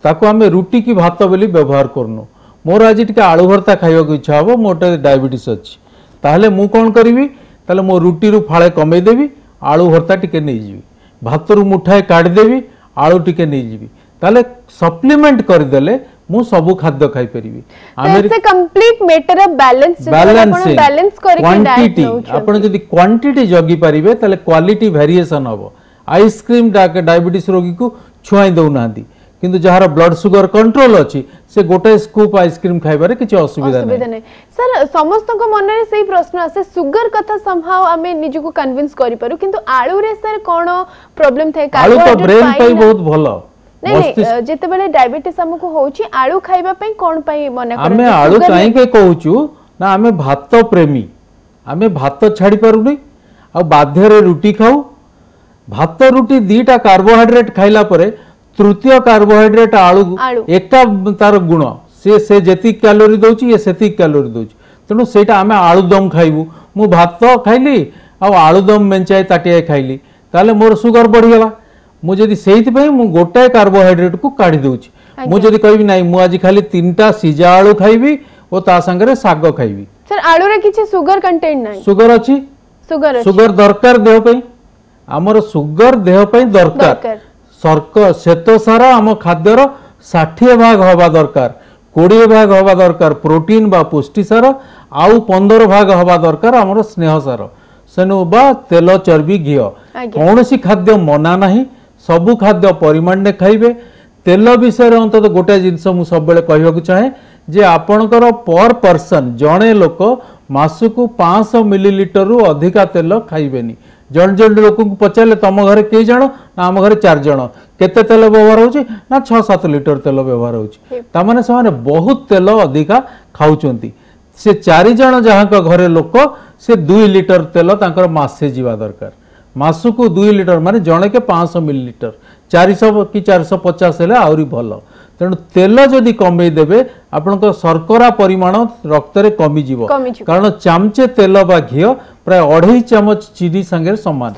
ताको आम रुटी की भात बोली व्यवहार करनु मोर आज टे आलू भर्ता खाइबा इच्छा हम मोटे डायबिटीज अच्छी ताहले मु कौन करी ताहले मो रुटी रु फाळे कमेदेवी आलू भर्ता टिके नहीं जीवी भात रु मुठाए काढ़देवी आलू टिके नहीं जीवी ताहले सप्लीमेंट करदेले मु सबु खाद्य खाई परिबी it's a complete matter of balance balance करके क्वांटिटी आपण जदी क्वांटिटी जगी परिबे ताले क्वालिटी वेरिएशन हबो आइसक्रीम डायबिटीज रोगी को छुआई दउ नांदी किंतु जहार ब्लड शुगर कंट्रोल अछि से गोटे स्कूप आइसक्रीम खाइबारे किछि असुविधा नै सर समस्त को मन रे सही प्रश्न आसे शुगर कथा समहाउ हमें निज को कन्विंस करि पारु किंतु आलू रे सर कोन प्रॉब्लम थे आलू तो ब्रेन पई बहुत भलो नहीं जेते बेले डायबिटीज हमको होची आलू खाइबा पई कोन पई मने कर हमें आलू काई के कहूचू ना हमें भात प्रेमी हमें भात छाड़ी पारुनी आ बाध्य रे रुटी खाऊ भात रुटी दीटा कार्बोहाइड्रेट खाइला परे तृतीय कार्बोहाइड्रेट आलू एकटा तार गुण से जेति कैलोरी दउची ये सेति कैलोरी दउची तेनु सेटा हमें आलू दम खाइबू मु भात खाइली आ आलू दम मेंचाई ताटिया खाइली ताले मोर शुगर बढ़ी गेला मुझे सेहित पई मु गोटाए कार्बोहाइड्रेट को काढी दउची मुझे कहबी नाही मु आज खाली 3टा सिजा आलू खाइबी ओ ता संगे साग खाइबी सर आलू रे किछि शुगर कंटेंट नाही शुगर अछि शुगर दरकार देह पई हमर शुगर देह पई दरकार सर्क श्वेतसार आम खाद्यर 60% हवा दरकार 20% हवा दरकार प्रोटीन बा पुष्टिसार आउ 15% हवा दरकार आमर स्नेहसार सेनु बा तेल चर्बी घी कौन सी खाद्य मना नहीं सबु खाद्य परिमाण ने खाइबे तेल विषय अंत गोटे जिनस मु सब बेले कहबाकू चाहे जे आपणकर पर पर्सन जणे लोक मासकू 500 मिलीलीटर रु अधिका तेल खाइबेनी जन जन लोक को पचारे तुम घरे कई जन ना आम घरे 4 जन केते तेल व्यवहार होची ना 6-7 लिटर तेल व्यवहार होची तामाने से बहुत तेल अधिका खाउचंती से 4 जन जहाँ घरे लोक से 2 लिटर तेल तांकर मासे जीवा दरकार मासकू 2 लिटर माने जणे के 500 मिलीलीटर 400 कि 450 हेले आउरी भलो तेणु तेल जदि कमे देबे आपनकर शर्करा परिमाण रक्त रे कमी जीवो कारण चामचे तेल बा घी प्राय 2.5 चमच चीनी संगे समान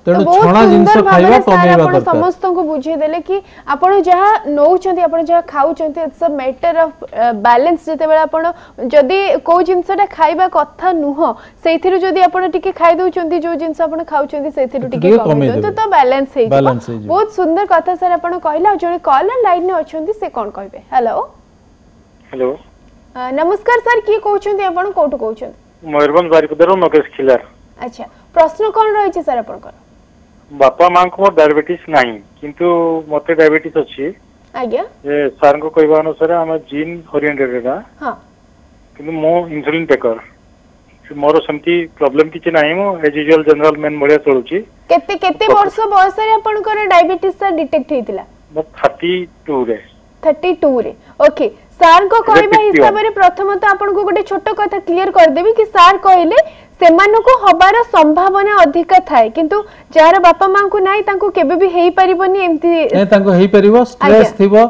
तेणु छणा जिंस खाइबा कमेबा दरकार समस्त को बुझे देले कि आपण जहा नौचंती आपण जहा खाउचंती it's a matter of balance जते बेला आपण जदि को जिंसटा खाइबा कथा नुह सेथिरु जदि आपण टिके खाइ दउचंती जो जिंस आपण खाउचंती सेथिरु टिके कमे तो बैलेंस हे बहुत सुंदर कथा सर आपण कहला जने कॉलर लाइन ने अछंती से कोन कहबे हेलो हेलो नमस्कार सर की कहउचंती आपण कोठु कहउचंती मयूरभंज बारिपदार मकेश खिलार अच्छा प्रश्न कोन रहिछि सर आपनकर बापा मां को डायबिटीज नहीं किंतु मते डायबिटीज अछि आज्ञा ए सर को कहबा अनुसार हम जीन ओरिएंटेड ना हां किंतु मो इंसुलिन टेकर मोर समती प्रॉब्लम किछ नाही मो एज यूजुअल जनरल मैन बढ़िया चलुची केते केते वर्ष बयस रे आपनकर डायबिटीज सर डिटेक्ट हेतिला मो 32 रे ओके सर को कहबा हिसाब रे प्रथम तो आपन को गोटे छोट कथा क्लियर कर देबी कि सर कहले सेमानु को हबार संभावना अधिक थाए किंतु जार बापा मां को नाही तांको केबे भी हेई परिबनी एम्ति ए तांको हेई परिबो स्ट्रेस थिबो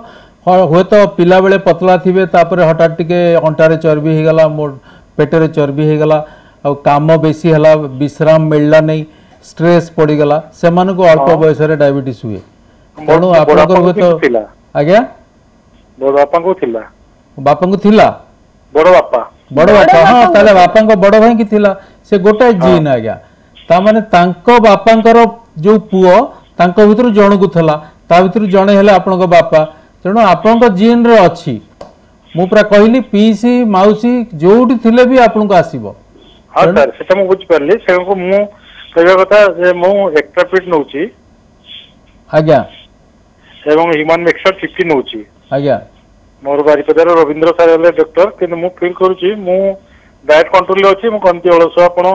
होय तो पिला बेले पतला थिबे तापरे हठात टिके अंटारे चर्बी हे गला मोर पेटरे चर्बी हे गला आ काम बेसी हला विश्राम मिलला नै स्ट्रेस पड़ी गला सेमानु को अल्प बयस रे डायबिटीज हुए तणु आपन को तो आज्ञा बड़ बापा को थिला बड़ बापा हां ताले बापा को बड़ भाई की थिला से गोटे जीन आज्ञा ता माने तांको बापांकर जो पुओ तांको भितर जण को थला ता भितर जणे हेले आपन को बापा तेणु आपन को जीन रे अछि मु पूरा कहली पीसी माउसी जोडी थिले भी आपन को आसीबो हां सर सेटा मु बुझ परली से को मु कहबा कथा जे मु एक्स्ट्रा फिट नउची आज्ञा एवं ह्यूमन मिक्सचर 50 नउची आज्ञा मोर बारिपदार रविंद्र सर हेले डॉक्टर किंतु मु फील करूची मु डायट कंट्रोल अछि मु कंती अलस आपण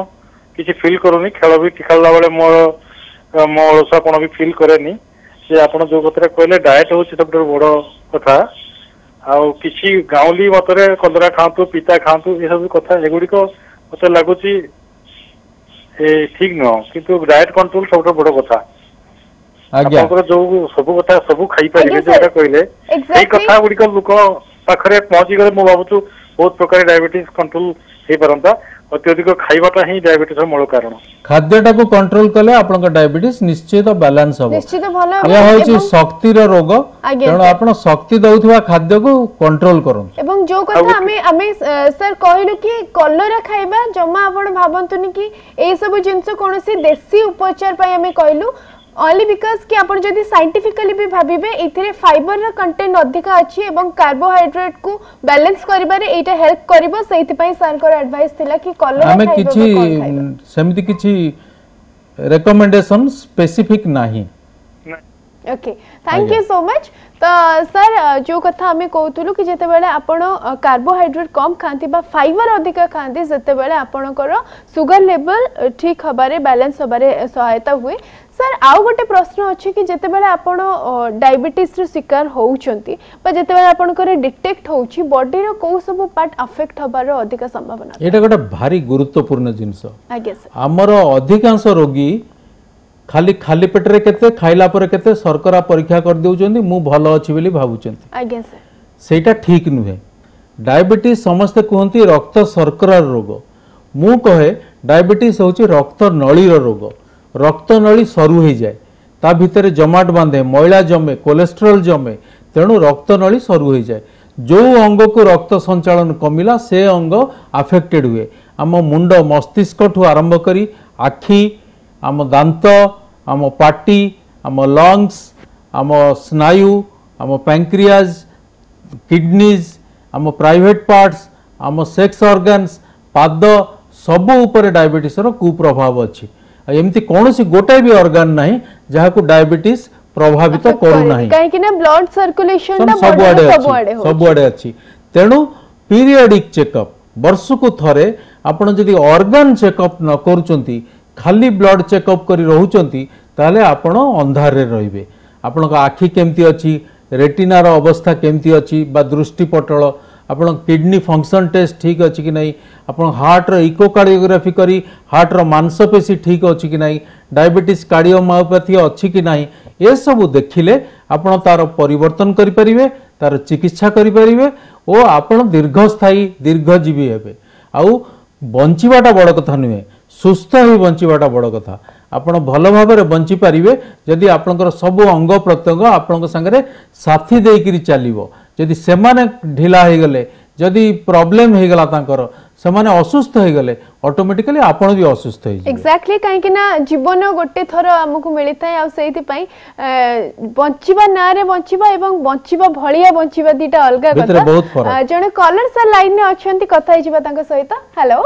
किछि फील करूनी खेल भी खेलला बेले मो अलस आपण भी फील करेनी से आपण जो कतरे कहले डायट होछि सबटर बड़ कथा आ किछि गाउली मतरे कंदरा खांतु पिता खांतु ए सब कथा एगुडी को मते लागुची ए ठीक न किंतु डायट कंट्रोल सबटर बड़ कथा आज्ञा आपन जो सब कथा सब खाई परिबे जेटा कहले ए कथा गुडी को लोक पाखरे पहुंची गले मो बाबू बहुत प्रकार डायबिटीज कंट्रोल हो पारंता अत्यधिक खाइबाटा ही डायबिटीज मूल कारण खाद्यटा को कंट्रोल कले आपन डायबिटीज निश्चित बैलेंस हबो निश्चित भलो या होची शक्ति रो रोग तेणु आपण शक्ति दउथवा खाद्य को कंट्रोल करन एवं जो कथा हमें सर कहलु कि कलरा खाइबा जमा आपण भाबंतुनी कि ए सब जिंस कोनोसी देसी उपचार पय हमें कहलु ओनली बिकॉज कि आपण जदी साइंटिफिकली भी भाबिबे इथिरे फाइबर रा कंटेंट अधिक अछि एवं कार्बोहाइड्रेट को बैलेंस करिबारे एटा हेल्प करिवो सेति पय सर को एडवाइस थिला कि कलरा हमें किछि समिति किछि रिकमेंडेशन स्पेसिफिक नाही okay thank you so much तो सर जो कथा हमें कहतुलु कि जेते बेले आपण कार्बोहाइड्रेट कम खांती बा फाइबर अधिक खांती जेते बेले आपणकर सुगर लेवल ठीक हबारे बैलेंस हबारे सहायता हुए सर आउ गोटे प्रश्न अछि कि जेते बेले आपण डायबिटीज रो शिकार होउचंती बा जेते बेले आपणकर डिटेक्ट होउची बॉडी रो को सब पार्ट अफेक्ट हबार अधिक संभावना एटा गोटे भारी गुरुत्वपूर्ण जिंस आगे सर हमर अधिकांश रोगी खाली खाली पेटरे केते खाइला पर केते शर्करा परीक्षा कर देउचंती मु भलो अछि बोली भाबुचंती आगे सर सेटा ठीक नुहे डायबिटीज समस्त कहती रक्त शर्करा रोग मु कहे डायबिटीज होची रक्त नली रोग रक्त नली सरू हो जाए ता भितर जमाट बांधे मैला जमे कोलेस्ट्रॉल जमे तेणु रक्त नली सरू हो जाए जो अंग को रक्त संचालन कमिला से अंग अफेक्टेड हुए आम मुंड मस्तिष्क ठू आरंभ करी आखि आम दांत आम पाटी आम लंग्स आम स्नायु आम पैंक्रियाज किडनीज आम प्राइवेट पार्ट्स आम सेक्स ऑर्गन्स पाद सब ऊपर डायबिटीज रो कुप्रभाव अछि एमती कौन सी गोटे भी ऑर्गन नहीं जहाँ को डायबिटीज प्रभावित करू नहीं काहे कि ना ब्लड सर्कुलेशन सबुआडे अच्छी तेणु पीरियडिक चेकअप वर्ष को थरे आपण जदि ऑर्गन चेकअप न करूचंती खाली ब्लड चेकअप करी रहउचंती ताले आपण अंधार रे रहिबे आपण आखि केमती अछि रेटिना रो अवस्था केमती अछि बा दृष्टि पटल आपण किडनी फंक्शन टेस्ट ठीक अछि कि नहीं आपण हार्ट रो इकोकार्डियोग्राफी करी हार्ट रो मांसपेशी ठीक अछि कि नहीं डायबिटीज कार्डियोमायोपैथी अछि कि नहीं ये सब देखिले आपण तार परिवर्तन करि परिबे तार चिकित्सा करि परिबे ओ आपण दीर्घस्थायी दीर्घजीवी हेबे आउ बंचिबाटा बड़ कथा नुहे सुस्थ ही बंचिबाटा बड़ कथा आपण भल भाव में बंची पारिबे जदि आपणकर सब अंग प्रत्यंग आपण संगे साथी देकरी चलिबो जदि सेमाने ढिला हो गले जदि प्रॉब्लम हो गला तांकर सेमाने असुस्थ हो गले ऑटोमेटिकली आपण भी असुस्थ हो जिवे एक्जेक्टली काहे कि ना जीवन गोटे थर हमकु मिलिता आ सेति पई बंचिबा ना रे बंचिबा एवं बंचिबा भलिया बंचिबा दीटा अलगा कथा जने कॉलर सर लाइन में अछंती कथा हि जिबा तांका सहित हेलो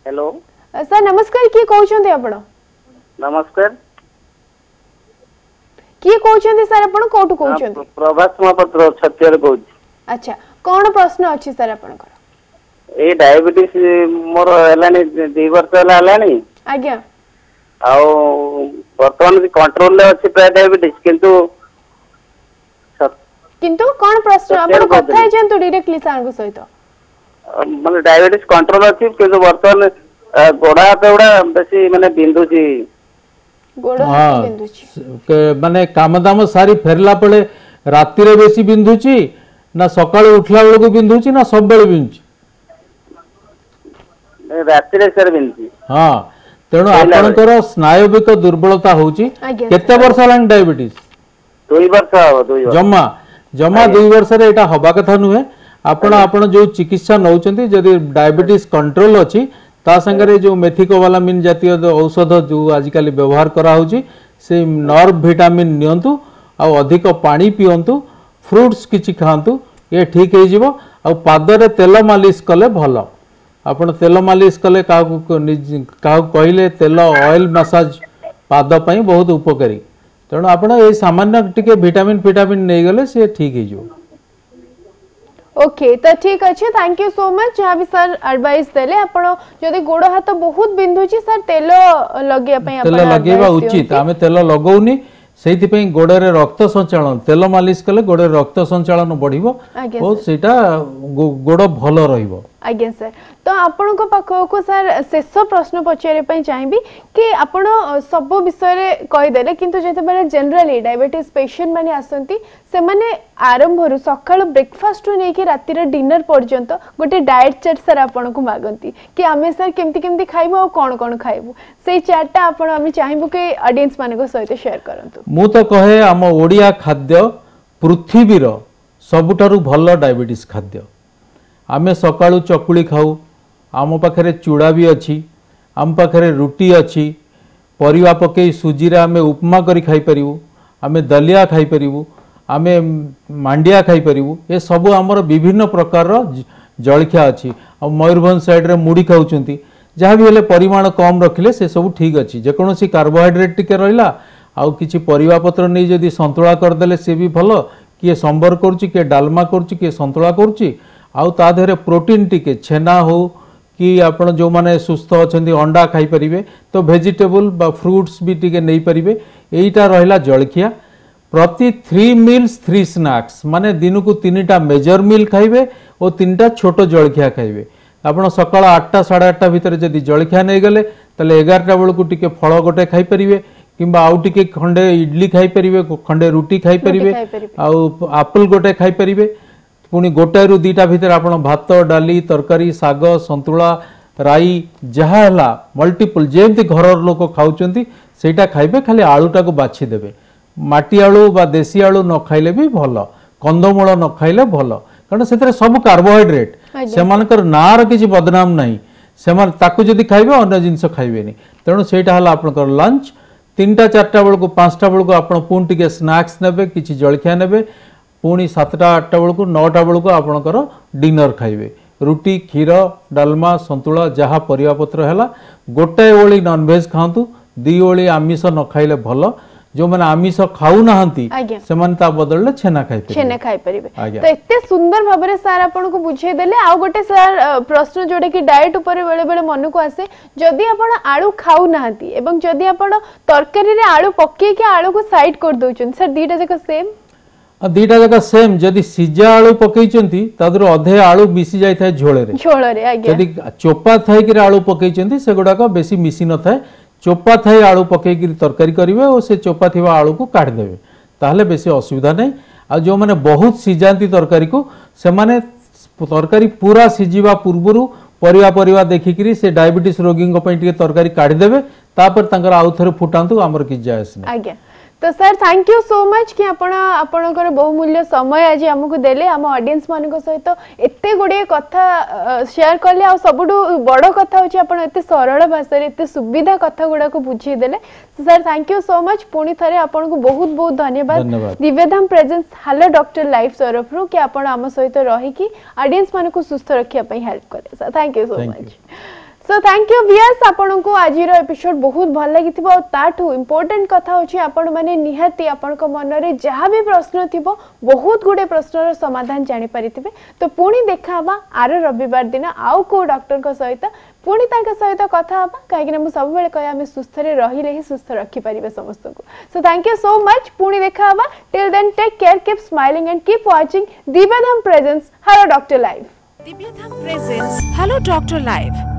हेलो सर नमस्कार की कहउछंती आपण नमस्कार की कहउछंती सर आपण कोटु कहउछंती प्रभास महापात्र छतियार कहउछ अच्छा कोन प्रश्न अछि सर आपनकर ए डायबिटीज मोर हलानी 2 वर्ष हलानी आज्ञा आउ वर्तमान कंट्रोल ले अछि प्राय डायबिटीज किंतु कोन प्रश्न आपण कथा है जंतु डायरेक्टली सांगु सहित माने डायबिटीज कंट्रोल अछि किंतु वर्तमान गोड़ा हाथ उडा बेसी माने बिंदुची गोड़ा हाथ बिंदुची माने काम दाम सारी फेरला पळे राती रे बेसी बिंदुची ना सकाळे उठला बेले को बिंदुची ना सब बेले बिंदुची राती रे सर बिंदुची हां तेणु आपनकर स्नायुविक दुर्बलता होची केते वर्ष लान डायबिटीज 2 वर्ष हो 2 वर्ष जमा 2 वर्ष रे एटा हबा कथा नुहे आपण जो चिकित्सा नौचंती जदि डायबिटीज कंट्रोल अछि ता संगे जो मेथिकोबालामिन जातीय औषध जो आजिकल व्यवहार करा होची से नर्व विटामिन नियंतु आ अधिक पानी पियंतु फ्रूट्स किछि खांतु ये ठीक हो जिवो आ पादरे तेल मालिश कले भलो आपण तेल मालिश कले का कहले तेल ऑयल मसाज पाद पई बहुत उपकारी तेणु आपण ए सामान्य टिके विटामिन फिटामिन नै गले से ठीक हो जिवो ओके तो ठीक अच्छे थैंक यू सो मच जहाँ भी सर एडवाइस देले आपण जदि गोड़ हाथ बहुत बिंधुची सर तेल लगे पई तेल लगेबा उचित आमे तेल लगौनी सेति पई गोड़रे रक्त संचालन तेल मालिश कले गोड़े रक्त संचालन बढ़िबो और सेटा गोड़ भलो रहिबो आज्ञा सर तो आपण पाखक सर शेष प्रश्न पचारे चाहिए कि आपण सब विषय कहीदेले किंतु जेतेबेले जनरली डायबिटीज पेशेंट माने आसंती से माने आरंभ रु सकाळ ब्रेकफास्ट नहीं कि राति डिनर पर्यंत गोटे डाएट चार्ट सर आपण को मागंती कि आमे सर केमती केमती खाइबो और कोन कोन खाइबो से चार्टटा आपण आमे चाहिबो कि ऑडियंस माने को सहित शेयर करंतु मु तो कहे आम ओडिया खाद्य पृथ्वीर सबुठारु भल डायबिटीज खाद्य आमे सकाळू चकुली खाऊ आम पाखरे चूड़ा भी अच्छी आम पाखरे रुटी अच्छी परिवा पकई सुजी रे आमे उपमा करी खाई परिवु आमे दलिया खाई परिवु आमे मांडिया खाई परिवु ए सब आमर विभिन्न प्रकार जलखिया अच्छी आ मयूरभंज साइड रे मुड़ी खाउचंती जहाँ भी हेले परिमाण कम रखिले से सब ठीक अच्छी जेकोसी कार्बोहाइड्रेट टिके रहिला आउ किछि परिवा पत्र नहीं जदि संतुला करदेले से भी भल किए संबर करुच्ची किए डालमा करुच्ची किए संतुला करुच्ची आउ ता देहरे प्रोटीन टिके छेना हो कि आपण जो माने सुस्थ अछंती अंडा खाई परिबे तो वेजिटेबल बा फ्रूट्स भी टिके नहीं परिबे एईटा रहिला जलखिया प्रति 3 मील्स 3 स्नैक्स माने दिन को 3टा मेजर मील खाइबे और 3टा छोट जलखिया खाइबे आपण सकाळ 8टा 8:30 भितर जदि जलखिया नहीं गले तले 11टा बेलू टिके फल गोटे खाई परिबे किंबा आउ टिके खंडे इडली खाई परिबे खंडे रुटी खाई परिबे आउ एप्पल गोटे खाई परिबे पुणी गोटे रु 2टा भितर आपण भात डाली तरकारी साग संतुला राई जहा हला मल्टीपल जेमती घर लोक खाउचंती सेटा खाइबे खाली आलूटा को बाछि देबे माटी आलू बा देसी आलू न खाइले भी भल कंदमूल न खाइले भल कारण से सब कार्बोहाइड्रेट सेमानकर नार किछि बदनाम नहीं सेमान ताकू जदि खाइबे अन्य जिंस खाइबेनी तेणु सेटा हला आपनकर लंच 3टा 4टा बेलू 5टा बेलू आपण पुणी टिके स्नैक्स नेबे किछि जलखिया नेबे पुणी 7टा 8टा बेलू 9टा बेलू आपणकर डिनर खाइबे रुटी क्षीर डालमा संतुला जहाँ परिवा पत्र हैला गोटे ओली नॉनवेज खातु 2 ओली आमिष न खाइले भल जो माने आमिष खाऊ नाहंती से माने ता बदलले छेना खाई परिबे तो एते सुंदर भाबरे सर आपन को बुझे देले आ गोटे सर प्रश्न जोडे कि डाइट ऊपर बेले बेले मन को आसे जदी आपण आलू खाऊ नाहंती एवं जदी आपण तरकारी रे आलू पक्के के आलू को साइड कर दोचन सर दीटा जका सेम दीटा जगह सेम जदि सिजा आलू पकईचंती तादर अधे आलू मिसी जाय थाए झोळे आज्ञा जदि चोपा थाई कि आलू पकईचंती से गुडा को बेसी मिसी न थाए चोपा थाई आलू पकई कि तरकारी करिवे और से चोपा थिबा आलू को काट देबे ताहले बेसी असुविधा नहीं आ जो माने बहुत सिजांती तरकारी को से माने तरकारी पूरा सिजिबा पूर्वरु परिवा परिवा देखिकरी से डायबिटीज रोगी को पई तरकारी काट देबे तापर तांकर आउ थरे फुटांतु हमर कि जायस नहीं आज्ञा तो sir thank you so much कि आपणकर बहुमूल्य समय आज आमको देले आम ऑडियंस मान सहित एते गुड़े कथा शेयर कले आ सबुठु बड़ कथा होची आपण एते सरल भाषा रे एते सुविधा कथा गुडा को बुझी देले sir thank you so much पुणी थरे आपण को बहुत बहुत धन्यवाद Divyadham presents hello doctor life तरफ रु कि आपण आम सहित रही कि ऑडियंस मान को सुस्थ रखिया पई हेल्प करे sir thank you so much so thank you viewers आपन को आज एपिसोड बहुत भल लगी ताठू इम्पोर्टेंट कथा होची आपण माने निहाती आपण को मन रे जहाँ भी प्रश्न थिबो बहुत गुडे प्रश्नर समाधान जानि परिथिबे तो पुणी देखाबा आर रविवार दिन आउ को डॉक्टर को सहित पुणी तांका सहित कथा हबा काहे कि हम सब बेले कया हम सुस्थ रे रहिले ही सुस्थ रखि परिबे समस्त को so thank you so much पुणी देखाबा till then take care keep smiling and keep watching Divyadham presents hello doctor live Divyadham presents hello doctor live